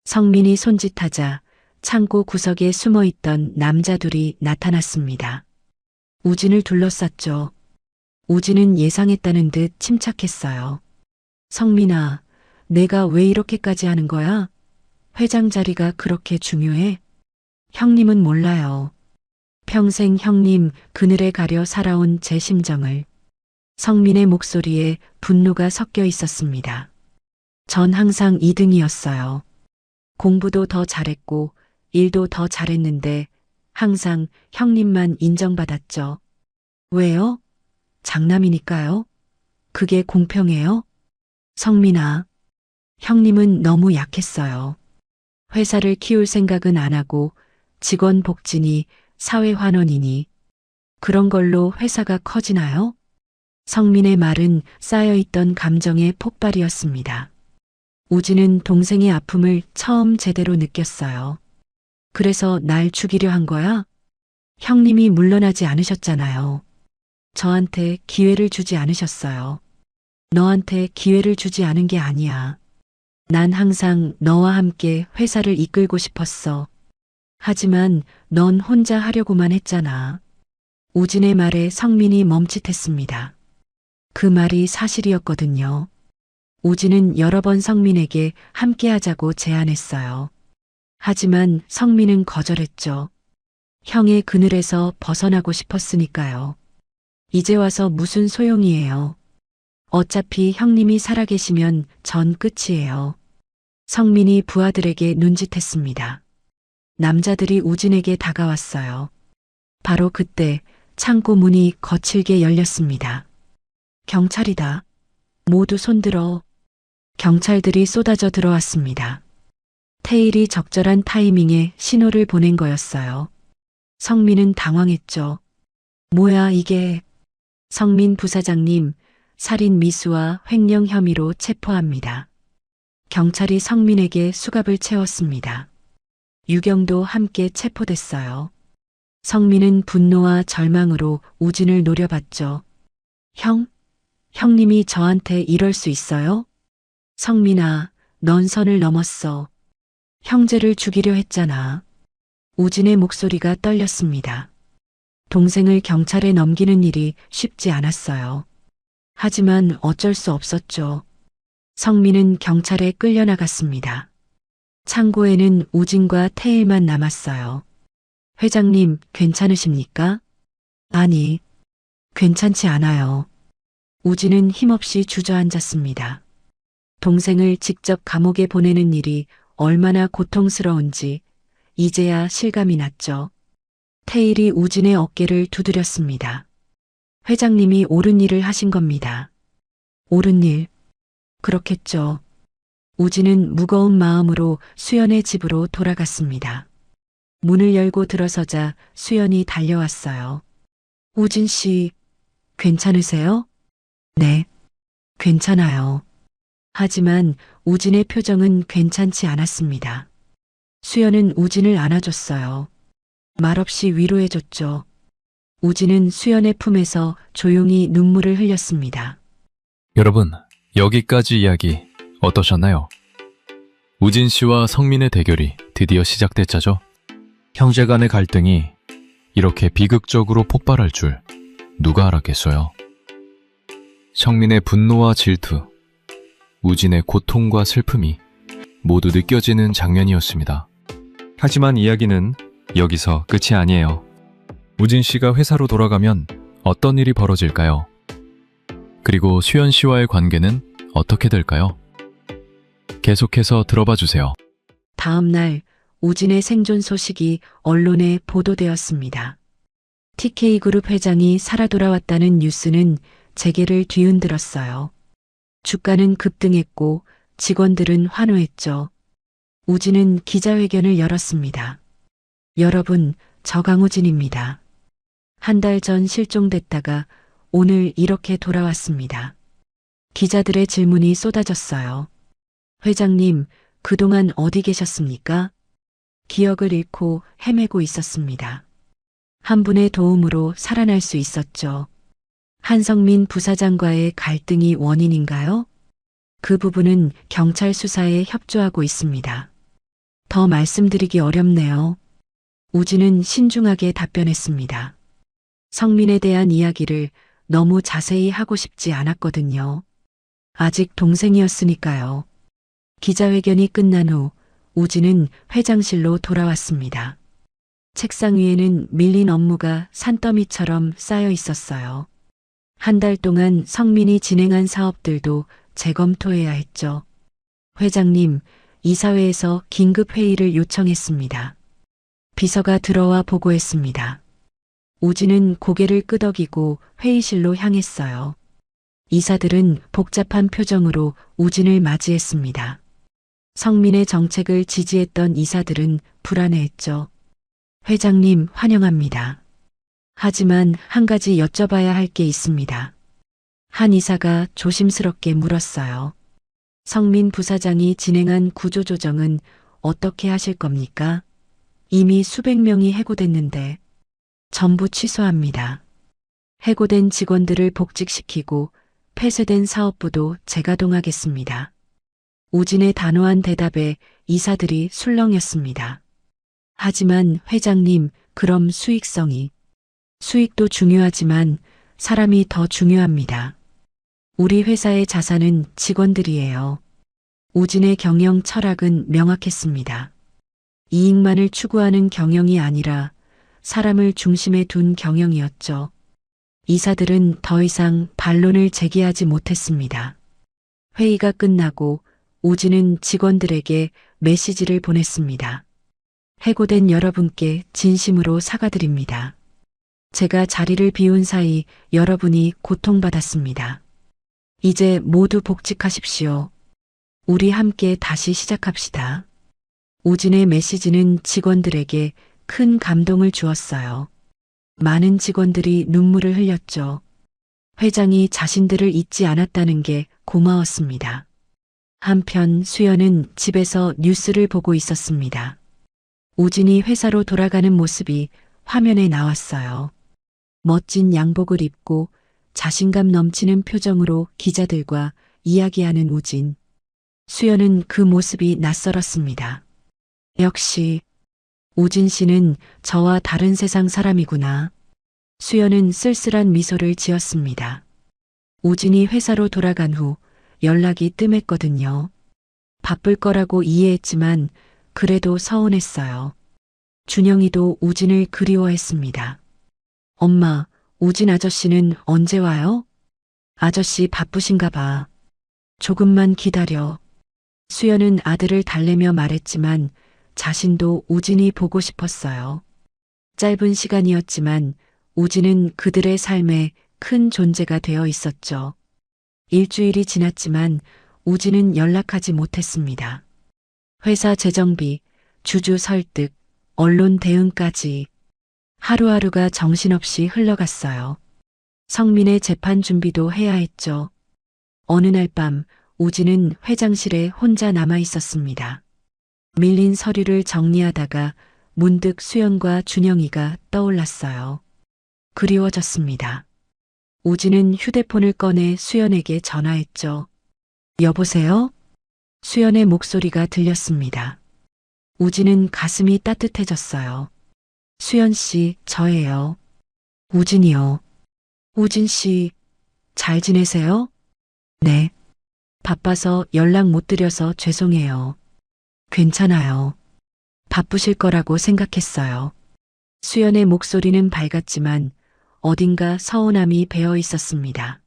성민이 손짓하자 창고 구석에 숨어있던 남자 둘이 나타났습니다. 우진을 둘러쌌죠. 우진은 예상했다는 듯 침착했어요. 성민아, 내가 왜 이렇게까지 하는 거야? 회장 자리가 그렇게 중요해? 형님은 몰라요. 평생 형님 그늘에 가려 살아온 제 심정을. 성민의 목소리에 분노가 섞여 있었습니다. 전 항상 2등이었어요. 공부도 더 잘했고 일도 더 잘했는데 항상 형님만 인정받았죠. 왜요? 장남이니까요. 그게 공평해요? 성민아, 형님은 너무 약했어요. 회사를 키울 생각은 안 하고 직원 복지니 사회 환원이니 그런 걸로 회사가 커지나요? 성민의 말은 쌓여있던 감정의 폭발이었습니다. 우진은 동생의 아픔을 처음 제대로 느꼈어요. 그래서 날 죽이려 한 거야? 형님이 물러나지 않으셨잖아요. 저한테 기회를 주지 않으셨어요. 너한테 기회를 주지 않은 게 아니야. 난 항상 너와 함께 회사를 이끌고 싶었어. 하지만 넌 혼자 하려고만 했잖아. 우진의 말에 성민이 멈칫했습니다. 그 말이 사실이었거든요. 우진은 여러 번 성민에게 함께 하자고 제안했어요. 하지만 성민은 거절했죠. 형의 그늘에서 벗어나고 싶었으니까요. 이제 와서 무슨 소용이에요. 어차피 형님이 살아계시면 전 끝이에요. 성민이 부하들에게 눈짓했습니다. 남자들이 우진에게 다가왔어요. 바로 그때 창고 문이 거칠게 열렸습니다. 경찰이다. 모두 손들어. 경찰들이 쏟아져 들어왔습니다. 태일이 적절한 타이밍에 신호를 보낸 거였어요. 성민은 당황했죠. 뭐야 이게. 성민 부사장님, 살인 미수와 횡령 혐의로 체포합니다. 경찰이 성민에게 수갑을 채웠습니다. 유경도 함께 체포됐어요. 성민은 분노와 절망으로 우진을 노려봤죠. 형님이 저한테 이럴 수 있어요? 성민아, 넌 선을 넘었어. 형제를 죽이려 했잖아. 우진의 목소리가 떨렸습니다. 동생을 경찰에 넘기는 일이 쉽지 않았어요. 하지만 어쩔 수 없었죠. 성민은 경찰에 끌려나갔습니다. 창고에는 우진과 태일만 남았어요. 회장님, 괜찮으십니까? 아니, 괜찮지 않아요. 우진은 힘없이 주저앉았습니다. 동생을 직접 감옥에 보내는 일이 얼마나 고통스러운지 이제야 실감이 났죠. 태일이 우진의 어깨를 두드렸습니다. 회장님이 옳은 일을 하신 겁니다. 옳은 일? 그렇겠죠. 우진은 무거운 마음으로 수연의 집으로 돌아갔습니다. 문을 열고 들어서자 수연이 달려왔어요. 우진 씨, 괜찮으세요? 네, 괜찮아요. 하지만 우진의 표정은 괜찮지 않았습니다. 수연은 우진을 안아줬어요. 말없이 위로해줬죠. 우진은 수연의 품에서 조용히 눈물을 흘렸습니다. 여러분, 여기까지 이야기 어떠셨나요? 우진 씨와 성민의 대결이 드디어 시작됐자죠. 형제 간의 갈등이 이렇게 비극적으로 폭발할 줄 누가 알았겠어요. 성민의 분노와 질투, 우진의 고통과 슬픔이 모두 느껴지는 장면이었습니다. 하지만 이야기는 여기서 끝이 아니에요. 우진 씨가 회사로 돌아가면 어떤 일이 벌어질까요? 그리고 수연 씨와의 관계는 어떻게 될까요? 계속해서 들어봐 주세요. 다음 날 우진의 생존 소식이 언론에 보도되었습니다. TK그룹 회장이 살아 돌아왔다는 뉴스는 재계를 뒤흔들었어요. 주가는 급등했고 직원들은 환호했죠. 우진은 기자회견을 열었습니다. 여러분, 저 강우진입니다. 한 달 전 실종됐다가 오늘 이렇게 돌아왔습니다. 기자들의 질문이 쏟아졌어요. 회장님, 그동안 어디 계셨습니까? 기억을 잃고 헤매고 있었습니다. 한 분의 도움으로 살아날 수 있었죠. 한성민 부사장과의 갈등이 원인인가요? 그 부분은 경찰 수사에 협조하고 있습니다. 더 말씀드리기 어렵네요. 우진은 신중하게 답변했습니다. 성민에 대한 이야기를 너무 자세히 하고 싶지 않았거든요. 아직 동생이었으니까요. 기자회견이 끝난 후 우진은 회장실로 돌아왔습니다. 책상 위에는 밀린 업무가 산더미처럼 쌓여 있었어요. 한 달 동안 성민이 진행한 사업들도 재검토해야 했죠. 회장님, 이사회에서 긴급 회의를 요청했습니다. 비서가 들어와 보고했습니다. 우진은 고개를 끄덕이고 회의실로 향했어요. 이사들은 복잡한 표정으로 우진을 맞이했습니다. 성민의 정책을 지지했던 이사들은 불안해했죠. 회장님, 환영합니다. 하지만 한 가지 여쭤봐야 할 게 있습니다. 한 이사가 조심스럽게 물었어요. 성민 부사장이 진행한 구조조정은 어떻게 하실 겁니까? 이미 수백 명이 해고됐는데 전부 취소합니다. 해고된 직원들을 복직시키고 폐쇄된 사업부도 재가동하겠습니다. 우진의 단호한 대답에 이사들이 술렁였습니다. 하지만 회장님, 그럼 수익도 중요하지만 사람이 더 중요합니다. 우리 회사의 자산은 직원들이에요. 우진의 경영 철학은 명확했습니다. 이익만을 추구하는 경영이 아니라 사람을 중심에 둔 경영이었죠. 이사들은 더 이상 반론을 제기하지 못했습니다. 회의가 끝나고 우진은 직원들에게 메시지를 보냈습니다. 해고된 여러분께 진심으로 사과드립니다. 제가 자리를 비운 사이 여러분이 고통받았습니다. 이제 모두 복직하십시오. 우리 함께 다시 시작합시다. 우진의 메시지는 직원들에게 큰 감동을 주었어요. 많은 직원들이 눈물을 흘렸죠. 회장이 자신들을 잊지 않았다는 게 고마웠습니다. 한편 수연은 집에서 뉴스를 보고 있었습니다. 우진이 회사로 돌아가는 모습이 화면에 나왔어요. 멋진 양복을 입고 자신감 넘치는 표정으로 기자들과 이야기하는 우진. 수연은 그 모습이 낯설었습니다. 역시 우진 씨는 저와 다른 세상 사람이구나. 수연은 쓸쓸한 미소를 지었습니다. 우진이 회사로 돌아간 후 연락이 뜸했거든요. 바쁠 거라고 이해했지만 그래도 서운했어요. 준영이도 우진을 그리워했습니다. 엄마, 우진 아저씨는 언제 와요? 아저씨 바쁘신가 봐. 조금만 기다려. 수연은 아들을 달래며 말했지만 자신도 우진이 보고 싶었어요. 짧은 시간이었지만 우진은 그들의 삶에 큰 존재가 되어 있었죠. 일주일이 지났지만 우진은 연락하지 못했습니다. 회사 재정비, 주주 설득, 언론 대응까지 하루하루가 정신없이 흘러갔어요. 성민의 재판 준비도 해야 했죠. 어느 날 밤 우진은 회장실에 혼자 남아 있었습니다. 밀린 서류를 정리하다가 문득 수연과 준영이가 떠올랐어요. 그리워졌습니다. 우진은 휴대폰을 꺼내 수연에게 전화했죠. 여보세요? 수연의 목소리가 들렸습니다. 우진은 가슴이 따뜻해졌어요. 수연 씨, 저예요. 우진이요. 우진 씨, 잘 지내세요? 네. 바빠서 연락 못 드려서 죄송해요. 괜찮아요. 바쁘실 거라고 생각했어요. 수연의 목소리는 밝았지만 어딘가 서운함이 배어 있었습니다.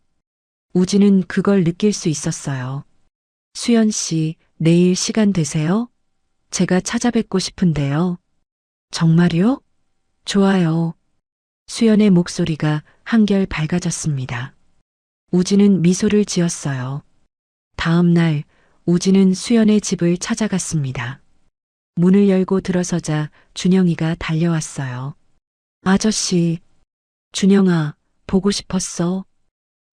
우진은 그걸 느낄 수 있었어요. 수연 씨, 내일 시간 되세요? 제가 찾아뵙고 싶은데요. 정말요? 좋아요. 수연의 목소리가 한결 밝아졌습니다. 우진은 미소를 지었어요. 다음 날 우진은 수연의 집을 찾아갔습니다. 문을 열고 들어서자 준영이가 달려왔어요. 아저씨, 준영아, 보고 싶었어.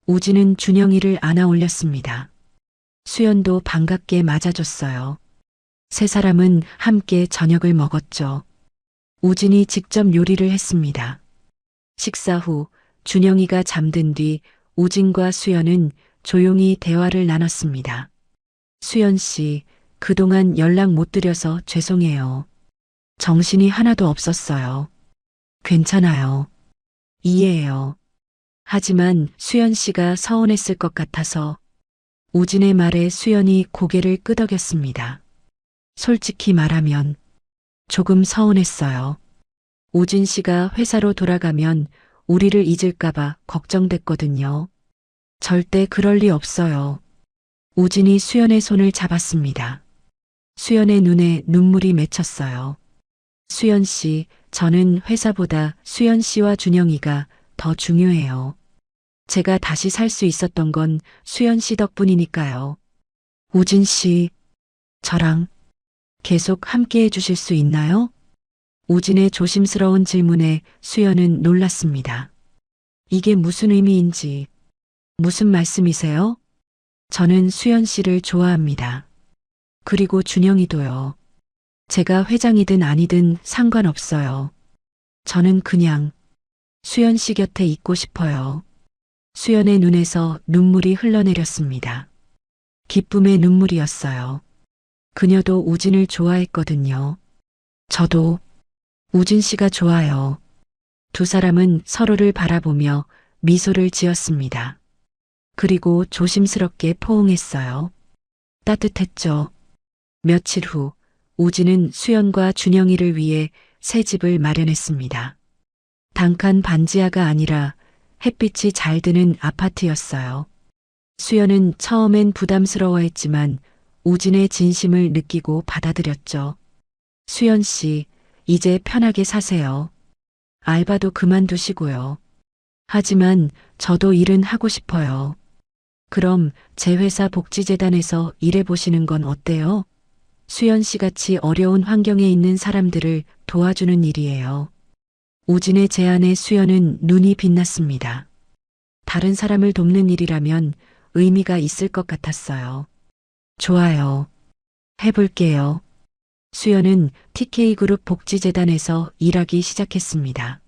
우진은 준영이를 안아 올렸습니다. 수연도 반갑게 맞아줬어요. 세 사람은 함께 저녁을 먹었죠. 우진이 직접 요리를 했습니다. 식사 후 준영이가 잠든 뒤 우진과 수연은 조용히 대화를 나눴습니다. 수연 씨, 그동안 연락 못 드려서 죄송해요. 정신이 하나도 없었어요. 괜찮아요. 이해해요. 하지만 수연 씨가 서운했을 것 같아서 우진의 말에 수연이 고개를 끄덕였습니다. 솔직히 말하면 조금 서운했어요. 우진 씨가 회사로 돌아가면 우리를 잊을까봐 걱정됐거든요. 절대 그럴 리 없어요. 우진이 수연의 손을 잡았습니다. 수연의 눈에 눈물이 맺혔어요. 수연 씨, 저는 회사보다 수연 씨와 준영이가 더 중요해요. 제가 다시 살 수 있었던 건 수연 씨 덕분이니까요. 우진 씨, 저랑 계속 함께 해주실 수 있나요? 우진의 조심스러운 질문에 수연은 놀랐습니다. 이게 무슨 의미인지, 무슨 말씀이세요? 저는 수연 씨를 좋아합니다. 그리고 준영이도요. 제가 회장이든 아니든 상관없어요. 저는 그냥 수연 씨 곁에 있고 싶어요. 수연의 눈에서 눈물이 흘러내렸습니다. 기쁨의 눈물이었어요. 그녀도 우진을 좋아했거든요. 저도 우진 씨가 좋아요. 두 사람은 서로를 바라보며 미소를 지었습니다. 그리고 조심스럽게 포옹했어요. 따뜻했죠. 며칠 후 우진은 수연과 준영이를 위해 새 집을 마련했습니다. 단칸 반지하가 아니라 햇빛이 잘 드는 아파트였어요. 수연은 처음엔 부담스러워했지만 우진의 진심을 느끼고 받아들였죠. 수연 씨, 이제 편하게 사세요. 알바도 그만두시고요. 하지만 저도 일은 하고 싶어요. 그럼 제 회사 복지재단에서 일해보시는 건 어때요? 수연 씨 같이 어려운 환경에 있는 사람들을 도와주는 일이에요. 우진의 제안에 수연은 눈이 빛났습니다. 다른 사람을 돕는 일이라면 의미가 있을 것 같았어요. 좋아요. 해볼게요. 수연은 TK그룹 복지재단에서 일하기 시작했습니다.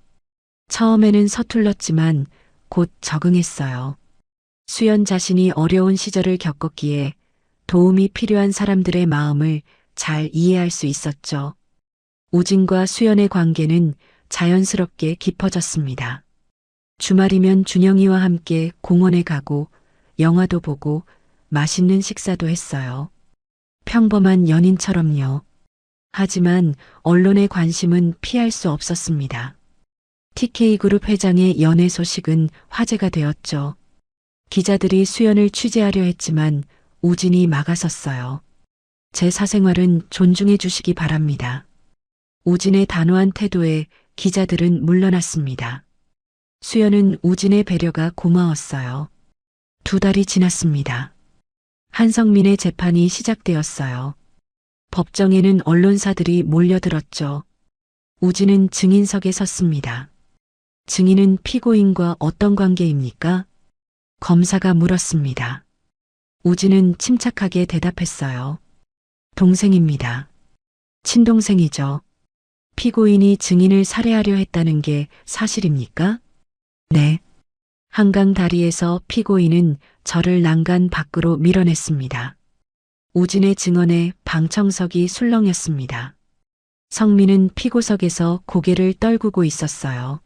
처음에는 서툴렀지만 곧 적응했어요. 수연 자신이 어려운 시절을 겪었기에 도움이 필요한 사람들의 마음을 잘 이해할 수 있었죠. 우진과 수연의 관계는 자연스럽게 깊어졌습니다. 주말이면 준영이와 함께 공원에 가고 영화도 보고 맛있는 식사도 했어요. 평범한 연인처럼요. 하지만 언론의 관심은 피할 수 없었습니다. TK그룹 회장의 연애 소식은 화제가 되었죠. 기자들이 수연을 취재하려 했지만 우진이 막아섰어요. 제 사생활은 존중해 주시기 바랍니다. 우진의 단호한 태도에 기자들은 물러났습니다. 수연은 우진의 배려가 고마웠어요. 2달이 지났습니다. 한성민의 재판이 시작되었어요. 법정에는 언론사들이 몰려들었죠. 우진은 증인석에 섰습니다. 증인은 피고인과 어떤 관계입니까? 검사가 물었습니다. 우진은 침착하게 대답했어요. 동생입니다. 친동생이죠. 피고인이 증인을 살해하려 했다는 게 사실입니까? 네. 한강 다리에서 피고인은 저를 난간 밖으로 밀어냈습니다. 우진의 증언에 방청석이 술렁였습니다. 성민은 피고석에서 고개를 떨구고 있었어요.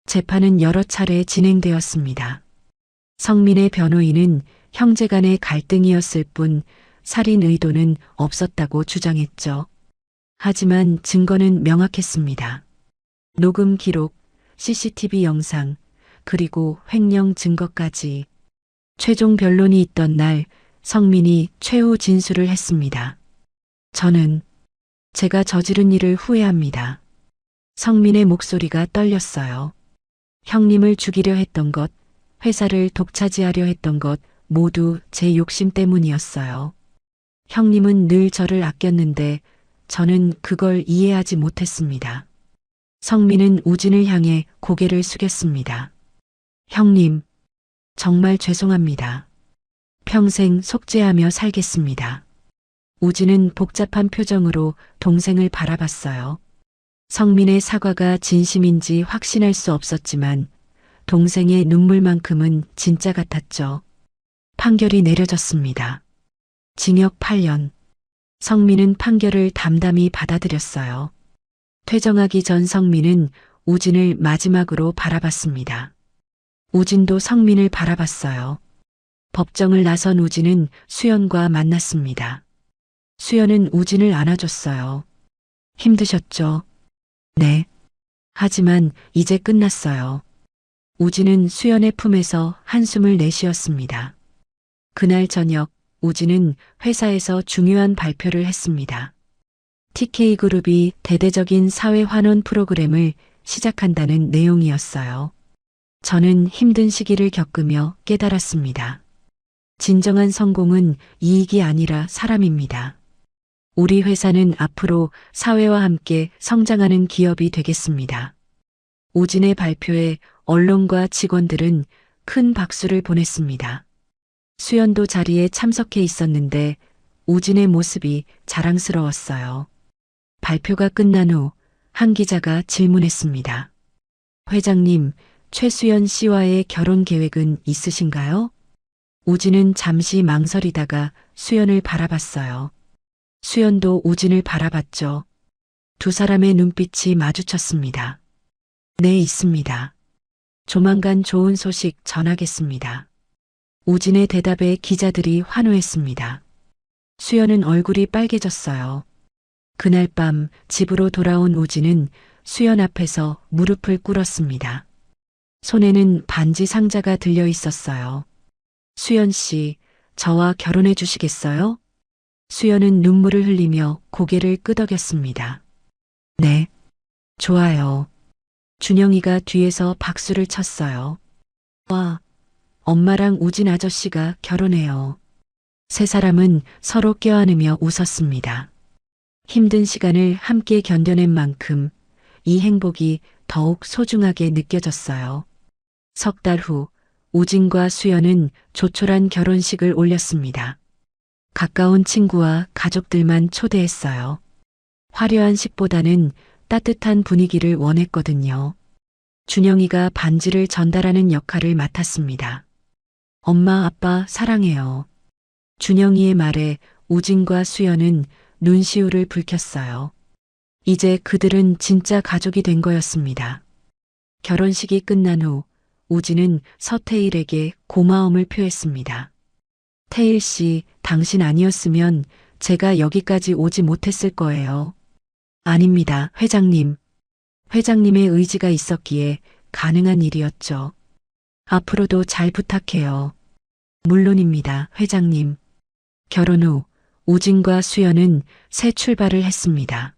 재판은 여러 차례 진행되었습니다. 성민의 변호인은 형제간의 갈등이었을 뿐 살인 의도는 없었다고 주장했죠. 하지만 증거는 명확했습니다. 녹음 기록, CCTV 영상, 그리고 횡령 증거까지. 최종 변론이 있던 날 성민이 최후 진술을 했습니다. 저는 제가 저지른 일을 후회합니다. 성민의 목소리가 떨렸어요. 형님을 죽이려 했던 것, 회사를 독차지하려 했던 것 모두 제 욕심 때문이었어요. 형님은 늘 저를 아꼈는데 저는 그걸 이해하지 못했습니다. 성민은 우진을 향해 고개를 숙였습니다. 형님, 정말 죄송합니다. 평생 속죄하며 살겠습니다. 우진은 복잡한 표정으로 동생을 바라봤어요. 성민의 사과가 진심인지 확신할 수 없었지만 동생의 눈물만큼은 진짜 같았죠. 판결이 내려졌습니다. 징역 8년. 성민은 판결을 담담히 받아들였어요. 퇴정하기 전 성민은 우진을 마지막으로 바라봤습니다. 우진도 성민을 바라봤어요. 법정을 나선 우진은 수연과 만났습니다. 수연은 우진을 안아줬어요. 힘드셨죠? 네. 하지만 이제 끝났어요. 우진은 수연의 품에서 한숨을 내쉬었습니다. 그날 저녁 우진은 회사에서 중요한 발표를 했습니다. TK그룹이 대대적인 사회 환원 프로그램을 시작한다는 내용이었어요. 저는 힘든 시기를 겪으며 깨달았습니다. 진정한 성공은 이익이 아니라 사람입니다. 우리 회사는 앞으로 사회와 함께 성장하는 기업이 되겠습니다. 우진의 발표에 언론과 직원들은 큰 박수를 보냈습니다. 수연도 자리에 참석해 있었는데 우진의 모습이 자랑스러웠어요. 발표가 끝난 후 한 기자가 질문했습니다. 회장님, 최수연 씨와의 결혼 계획은 있으신가요? 우진은 잠시 망설이다가 수연을 바라봤어요. 수연도 우진을 바라봤죠. 두 사람의 눈빛이 마주쳤습니다. 네, 있습니다. 조만간 좋은 소식 전하겠습니다. 우진의 대답에 기자들이 환호했습니다. 수연은 얼굴이 빨개졌어요. 그날 밤 집으로 돌아온 우진은 수연 앞에서 무릎을 꿇었습니다. 손에는 반지 상자가 들려 있었어요. 수연 씨, 저와 결혼해 주시겠어요? 수연은 눈물을 흘리며 고개를 끄덕였습니다. 네, 좋아요. 준영이가 뒤에서 박수를 쳤어요. 와, 엄마랑 우진 아저씨가 결혼해요. 세 사람은 서로 껴안으며 웃었습니다. 힘든 시간을 함께 견뎌낸 만큼 이 행복이 더욱 소중하게 느껴졌어요. 석 달 후 우진과 수연은 조촐한 결혼식을 올렸습니다. 가까운 친구와 가족들만 초대했어요. 화려한 식보다는 따뜻한 분위기를 원했거든요. 준영이가 반지를 전달하는 역할을 맡았습니다. 엄마, 아빠 사랑해요. 준영이의 말에 우진과 수연은 눈시울을 붉혔어요. 이제 그들은 진짜 가족이 된 거였습니다. 결혼식이 끝난 후 우진은 서태일에게 고마움을 표했습니다. 태일 씨, 당신 아니었으면 제가 여기까지 오지 못했을 거예요. 아닙니다, 회장님. 회장님의 의지가 있었기에 가능한 일이었죠. 앞으로도 잘 부탁해요. 물론입니다, 회장님. 결혼 후 우진과 수연은 새 출발을 했습니다.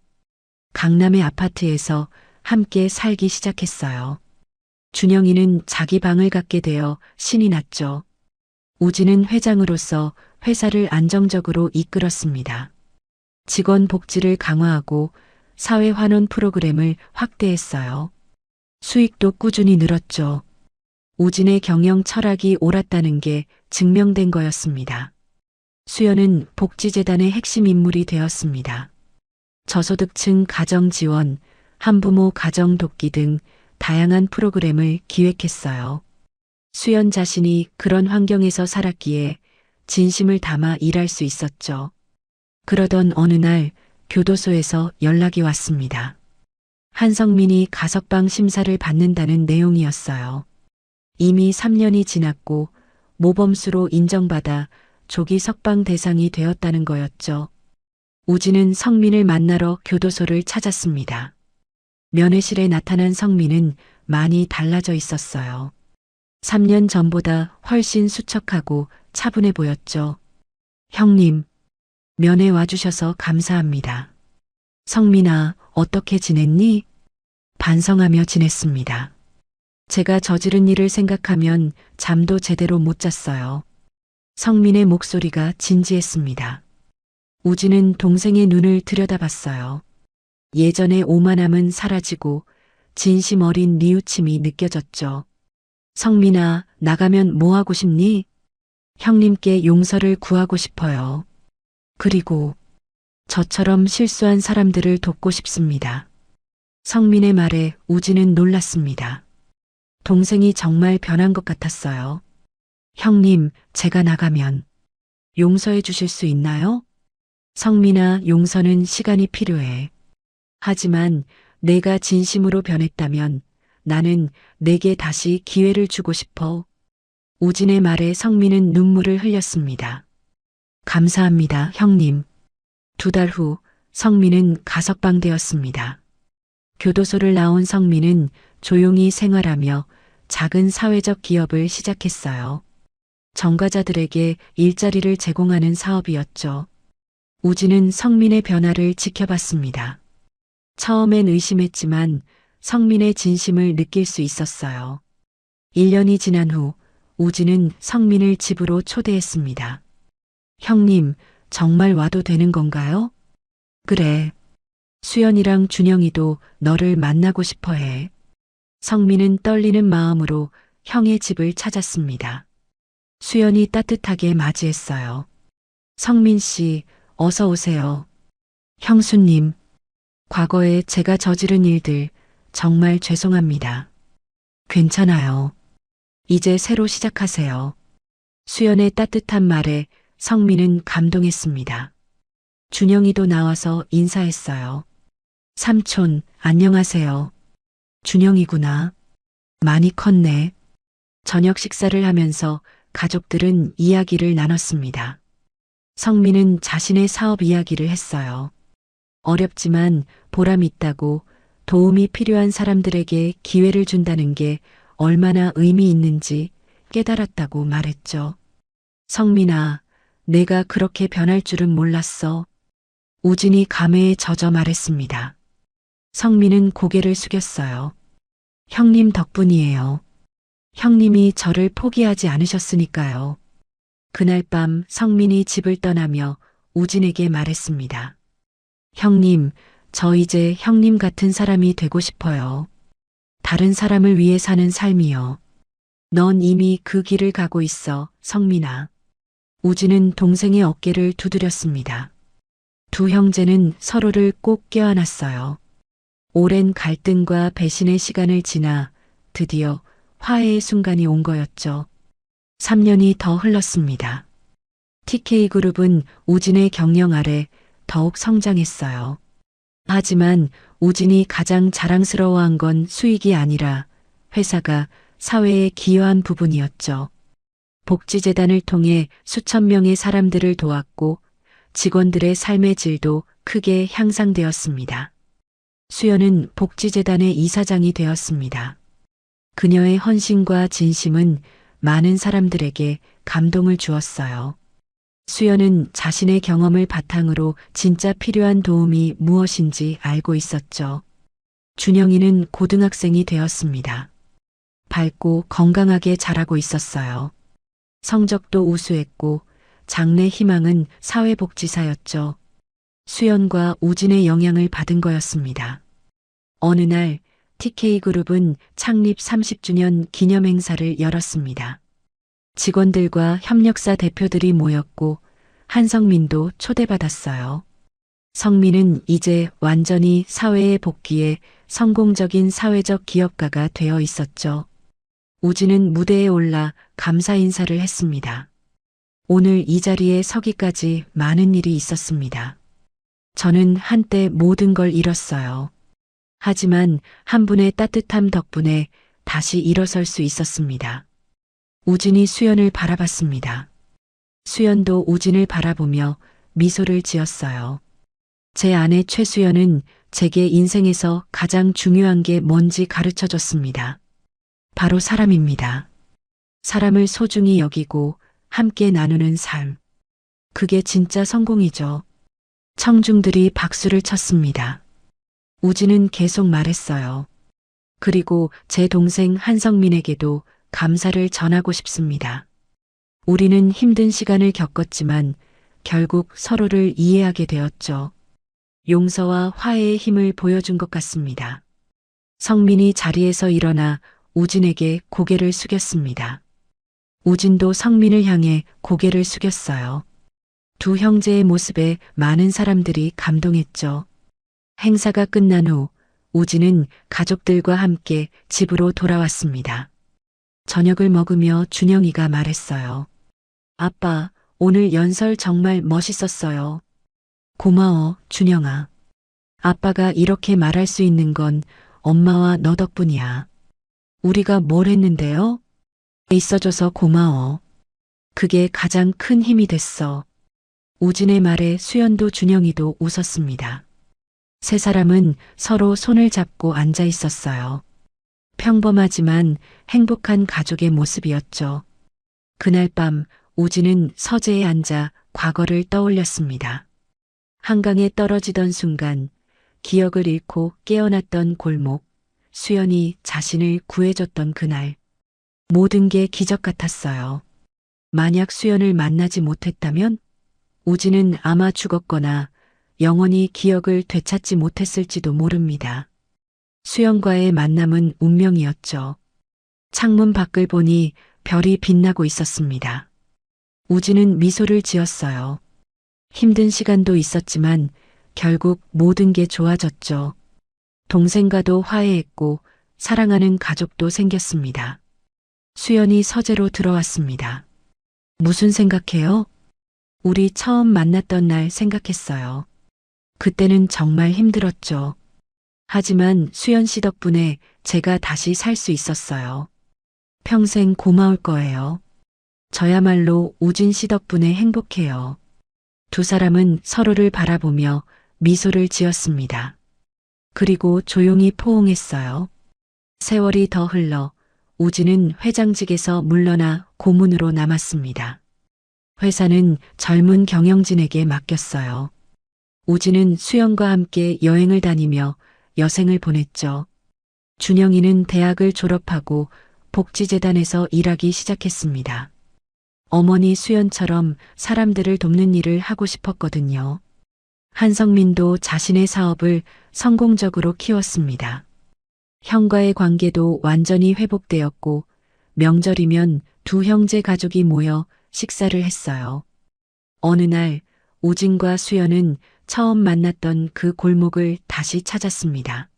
강남의 아파트에서 함께 살기 시작했어요. 준영이는 자기 방을 갖게 되어 신이 났죠. 우진은 회장으로서 회사를 안정적으로 이끌었습니다. 직원 복지를 강화하고 사회 환원 프로그램을 확대했어요. 수익도 꾸준히 늘었죠. 우진의 경영 철학이 옳았다는 게 증명된 거였습니다. 수연은 복지재단의 핵심 인물이 되었습니다. 저소득층 가정 지원, 한부모 가정 돕기 등 다양한 프로그램을 기획했어요. 수연 자신이 그런 환경에서 살았기에 진심을 담아 일할 수 있었죠. 그러던 어느 날 교도소에서 연락이 왔습니다. 한성민이 가석방 심사를 받는다는 내용이었어요. 이미 3년이 지났고 모범수로 인정받아 조기 석방 대상이 되었다는 거였죠. 우진은 성민을 만나러 교도소를 찾았습니다. 면회실에 나타난 성민은 많이 달라져 있었어요. 3년 전보다 훨씬 수척하고 차분해 보였죠. 형님, 면회 와주셔서 감사합니다. 성민아, 어떻게 지냈니? 반성하며 지냈습니다. 제가 저지른 일을 생각하면 잠도 제대로 못 잤어요. 성민의 목소리가 진지했습니다. 우진은 동생의 눈을 들여다봤어요. 예전의 오만함은 사라지고 진심 어린 뉘우침이 느껴졌죠. 성민아, 나가면 뭐 하고 싶니? 형님께 용서를 구하고 싶어요. 그리고 저처럼 실수한 사람들을 돕고 싶습니다. 성민의 말에 우진은 놀랐습니다. 동생이 정말 변한 것 같았어요. 형님, 제가 나가면 용서해 주실 수 있나요? 성민아, 용서는 시간이 필요해. 하지만 내가 진심으로 변했다면 나는 내게 다시 기회를 주고 싶어. 우진의 말에 성민은 눈물을 흘렸습니다. 감사합니다, 형님. 2달 후 성민은 가석방되었습니다. 교도소를 나온 성민은 조용히 생활하며 작은 사회적 기업을 시작했어요. 정가자들에게 일자리를 제공하는 사업이었죠. 우진은 성민의 변화를 지켜봤습니다. 처음엔 의심했지만 성민의 진심을 느낄 수 있었어요. 1년이 지난 후 우진은 성민을 집으로 초대했습니다. 형님, 정말 와도 되는 건가요? 그래. 수연이랑 준영이도 너를 만나고 싶어 해. 성민은 떨리는 마음으로 형의 집을 찾았습니다. 수연이 따뜻하게 맞이했어요. 성민 씨, 어서 오세요. 형수님, 과거에 제가 저지른 일들 정말 죄송합니다. 괜찮아요. 이제 새로 시작하세요. 수연의 따뜻한 말에 성민은 감동했습니다. 준영이도 나와서 인사했어요. 삼촌, 안녕하세요. 준영이구나. 많이 컸네. 저녁 식사를 하면서 가족들은 이야기를 나눴습니다. 성민은 자신의 사업 이야기를 했어요. 어렵지만 보람 있다고 도움이 필요한 사람들에게 기회를 준다는 게 얼마나 의미 있는지 깨달았다고 말했죠. 성민아, 내가 그렇게 변할 줄은 몰랐어. 우진이 감회에 젖어 말했습니다. 성민은 고개를 숙였어요. 형님 덕분이에요. 형님이 저를 포기하지 않으셨으니까요. 그날 밤 성민이 집을 떠나며 우진에게 말했습니다. 형님, 저 이제 형님 같은 사람이 되고 싶어요. 다른 사람을 위해 사는 삶이요. 넌 이미 그 길을 가고 있어, 성민아. 우진은 동생의 어깨를 두드렸습니다. 두 형제는 서로를 꼭 껴안았어요. 오랜 갈등과 배신의 시간을 지나 드디어 화해의 순간이 온 거였죠. 3년이 더 흘렀습니다. TK그룹은 우진의 경영 아래 더욱 성장했어요. 하지만 우진이 가장 자랑스러워한 건 수익이 아니라 회사가 사회에 기여한 부분이었죠. 복지재단을 통해 수천 명의 사람들을 도왔고 직원들의 삶의 질도 크게 향상되었습니다. 수연은 복지재단의 이사장이 되었습니다. 그녀의 헌신과 진심은 많은 사람들에게 감동을 주었어요. 수연은 자신의 경험을 바탕으로 진짜 필요한 도움이 무엇인지 알고 있었죠. 준영이는 고등학생이 되었습니다. 밝고 건강하게 자라고 있었어요. 성적도 우수했고 장래 희망은 사회복지사였죠. 수연과 우진의 영향을 받은 거였습니다. 어느 날 TK그룹은 창립 30주년 기념행사를 열었습니다. 직원들과 협력사 대표들이 모였고 한성민도 초대받았어요. 성민은 이제 완전히 사회에 복귀해 성공적인 사회적 기업가가 되어 있었죠. 우진은 무대에 올라 감사 인사를 했습니다. 오늘 이 자리에 서기까지 많은 일이 있었습니다. 저는 한때 모든 걸 잃었어요. 하지만 한 분의 따뜻함 덕분에 다시 일어설 수 있었습니다. 우진이 수연을 바라봤습니다. 수연도 우진을 바라보며 미소를 지었어요. 제 아내 최수연은 제게 인생에서 가장 중요한 게 뭔지 가르쳐 줬습니다. 바로 사람입니다. 사람을 소중히 여기고 함께 나누는 삶. 그게 진짜 성공이죠. 청중들이 박수를 쳤습니다. 우진은 계속 말했어요. 그리고 제 동생 한성민에게도 감사를 전하고 싶습니다. 우리는 힘든 시간을 겪었지만 결국 서로를 이해하게 되었죠. 용서와 화해의 힘을 보여준 것 같습니다. 성민이 자리에서 일어나 우진에게 고개를 숙였습니다. 우진도 성민을 향해 고개를 숙였어요. 두 형제의 모습에 많은 사람들이 감동했죠. 행사가 끝난 후 우진은 가족들과 함께 집으로 돌아왔습니다. 저녁을 먹으며 준영이가 말했어요. 아빠, 오늘 연설 정말 멋있었어요. 고마워, 준영아. 아빠가 이렇게 말할 수 있는 건 엄마와 너 덕분이야. 우리가 뭘 했는데요? 있어줘서 고마워. 그게 가장 큰 힘이 됐어. 우진의 말에 수연도 준영이도 웃었습니다. 세 사람은 서로 손을 잡고 앉아 있었어요. 평범하지만 행복한 가족의 모습이었죠. 그날 밤 우진은 서재에 앉아 과거를 떠올렸습니다. 한강에 떨어지던 순간, 기억을 잃고 깨어났던 골목, 수연이 자신을 구해줬던 그날. 모든 게 기적 같았어요. 만약 수연을 만나지 못했다면 우진은 아마 죽었거나 영원히 기억을 되찾지 못했을지도 모릅니다. 수연과의 만남은 운명이었죠. 창문 밖을 보니 별이 빛나고 있었습니다. 우진은 미소를 지었어요. 힘든 시간도 있었지만 결국 모든 게 좋아졌죠. 동생과도 화해했고 사랑하는 가족도 생겼습니다. 수연이 서재로 들어왔습니다. 무슨 생각해요? 우리 처음 만났던 날 생각했어요. 그때는 정말 힘들었죠. 하지만 수연 씨 덕분에 제가 다시 살 수 있었어요. 평생 고마울 거예요. 저야말로 우진 씨 덕분에 행복해요. 두 사람은 서로를 바라보며 미소를 지었습니다. 그리고 조용히 포옹했어요. 세월이 더 흘러 우진은 회장직에서 물러나 고문으로 남았습니다. 회사는 젊은 경영진에게 맡겼어요. 우진은 수연과 함께 여행을 다니며 여생을 보냈죠. 준영이는 대학을 졸업하고 복지재단에서 일하기 시작했습니다. 어머니 수연처럼 사람들을 돕는 일을 하고 싶었거든요. 한성민도 자신의 사업을 성공적으로 키웠습니다. 형과의 관계도 완전히 회복되었고 명절이면 두 형제 가족이 모여 식사를 했어요. 어느 날 우진과 수연은 처음 만났던 그 골목을 다시 찾았습니다.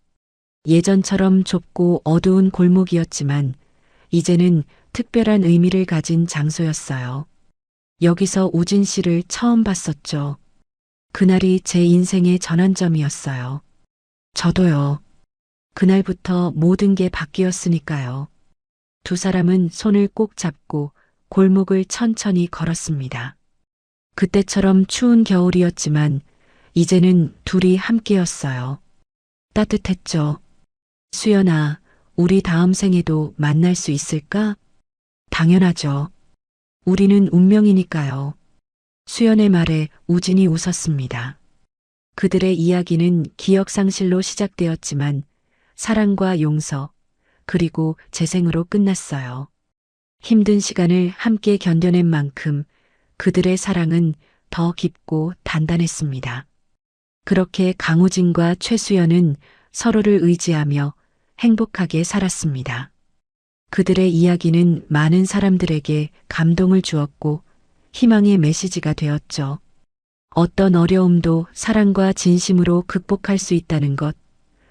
예전처럼 좁고 어두운 골목이었지만 이제는 특별한 의미를 가진 장소였어요. 여기서 우진 씨를 처음 봤었죠. 그날이 제 인생의 전환점이었어요. 저도요. 그날부터 모든 게 바뀌었으니까요. 두 사람은 손을 꼭 잡고 골목을 천천히 걸었습니다. 그때처럼 추운 겨울이었지만 이제는 둘이 함께였어요. 따뜻했죠. 수연아, 우리 다음 생에도 만날 수 있을까? 당연하죠. 우리는 운명이니까요. 수연의 말에 우진이 웃었습니다. 그들의 이야기는 기억상실로 시작되었지만 사랑과 용서, 그리고 재생으로 끝났어요. 힘든 시간을 함께 견뎌낸 만큼 그들의 사랑은 더 깊고 단단했습니다. 그렇게 강우진과 최수연은 서로를 의지하며 행복하게 살았습니다. 그들의 이야기는 많은 사람들에게 감동을 주었고 희망의 메시지가 되었죠. 어떤 어려움도 사랑과 진심으로 극복할 수 있다는 것,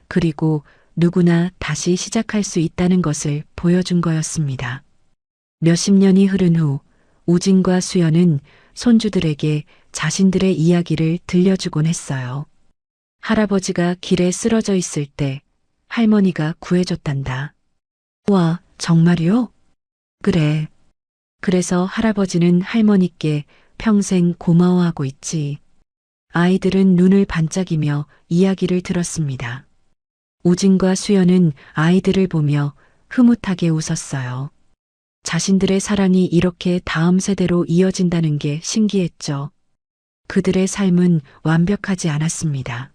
그리고 누구나 다시 시작할 수 있다는 것을 보여준 거였습니다. 몇십 년이 흐른 후 우진과 수연은 손주들에게 자신들의 이야기를 들려주곤 했어요. 할아버지가 길에 쓰러져 있을 때 할머니가 구해줬단다. 와, 정말요? 그래. 그래서 할아버지는 할머니께 평생 고마워하고 있지. 아이들은 눈을 반짝이며 이야기를 들었습니다. 우진과 수연은 아이들을 보며 흐뭇하게 웃었어요. 자신들의 사랑이 이렇게 다음 세대로 이어진다는 게 신기했죠. 그들의 삶은 완벽하지 않았습니다.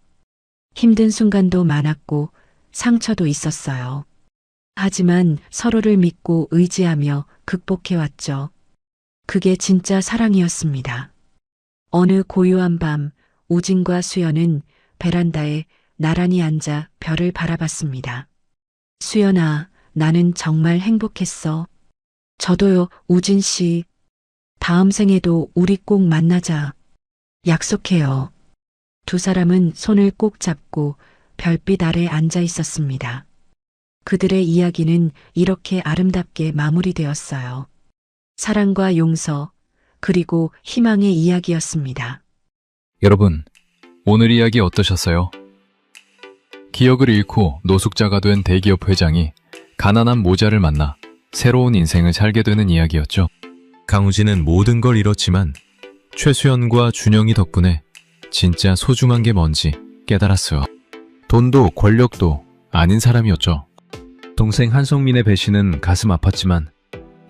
힘든 순간도 많았고 상처도 있었어요. 하지만 서로를 믿고 의지하며 극복해왔죠. 그게 진짜 사랑이었습니다. 어느 고요한 밤 우진과 수연은 베란다에 나란히 앉아 별을 바라봤습니다. 수연아, 나는 정말 행복했어. 저도요, 우진 씨. 다음 생에도 우리 꼭 만나자. 약속해요. 두 사람은 손을 꼭 잡고 별빛 아래 앉아 있었습니다. 그들의 이야기는 이렇게 아름답게 마무리되었어요. 사랑과 용서, 그리고 희망의 이야기였습니다. 여러분, 오늘 이야기 어떠셨어요? 기억을 잃고 노숙자가 된 대기업 회장이 가난한 모자를 만나 새로운 인생을 살게 되는 이야기였죠. 강우진은 모든 걸 잃었지만 최수연과 준영이 덕분에 진짜 소중한 게 뭔지 깨달았어요. 돈도 권력도 아닌 사람이었죠. 동생 한성민의 배신은 가슴 아팠지만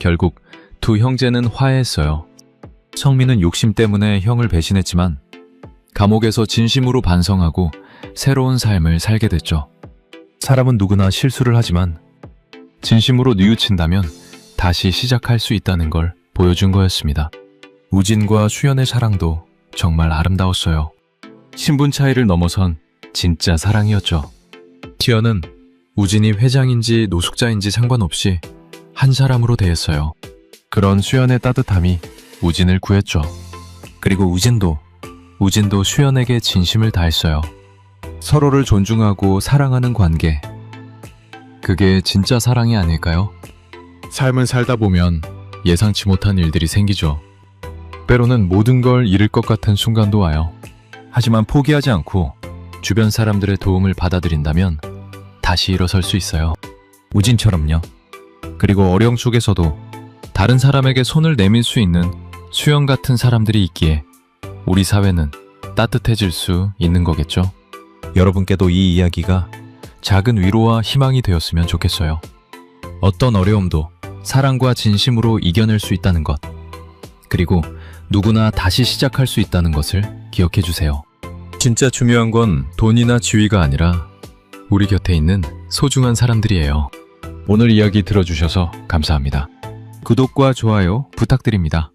결국 두 형제는 화해했어요. 성민은 욕심 때문에 형을 배신했지만 감옥에서 진심으로 반성하고 새로운 삶을 살게 됐죠. 사람은 누구나 실수를 하지만 진심으로 뉘우친다면 다시 시작할 수 있다는 걸 보여준 거였습니다. 우진과 수연의 사랑도 정말 아름다웠어요. 신분 차이를 넘어선 진짜 사랑이었죠. 수연은 우진이 회장인지 노숙자인지 상관없이 한 사람으로 대했어요. 그런 수연의 따뜻함이 우진을 구했죠. 그리고 우진도 수연에게 진심을 다했어요. 서로를 존중하고 사랑하는 관계. 그게 진짜 사랑이 아닐까요? 삶을 살다 보면 예상치 못한 일들이 생기죠. 때로는 모든 걸 잃을 것 같은 순간도 와요. 하지만 포기하지 않고 주변 사람들의 도움을 받아들인다면 다시 일어설 수 있어요. 우진처럼요. 그리고 어려움 속에서도 다른 사람에게 손을 내밀 수 있는 수연 같은 사람들이 있기에 우리 사회는 따뜻해질 수 있는 거겠죠. 여러분께도 이 이야기가 작은 위로와 희망이 되었으면 좋겠어요. 어떤 어려움도 사랑과 진심으로 이겨낼 수 있다는 것, 그리고 누구나 다시 시작할 수 있다는 것을 기억해 주세요. 진짜 중요한 건 돈이나 지위가 아니라 우리 곁에 있는 소중한 사람들이에요. 오늘 이야기 들어주셔서 감사합니다. 구독과 좋아요 부탁드립니다.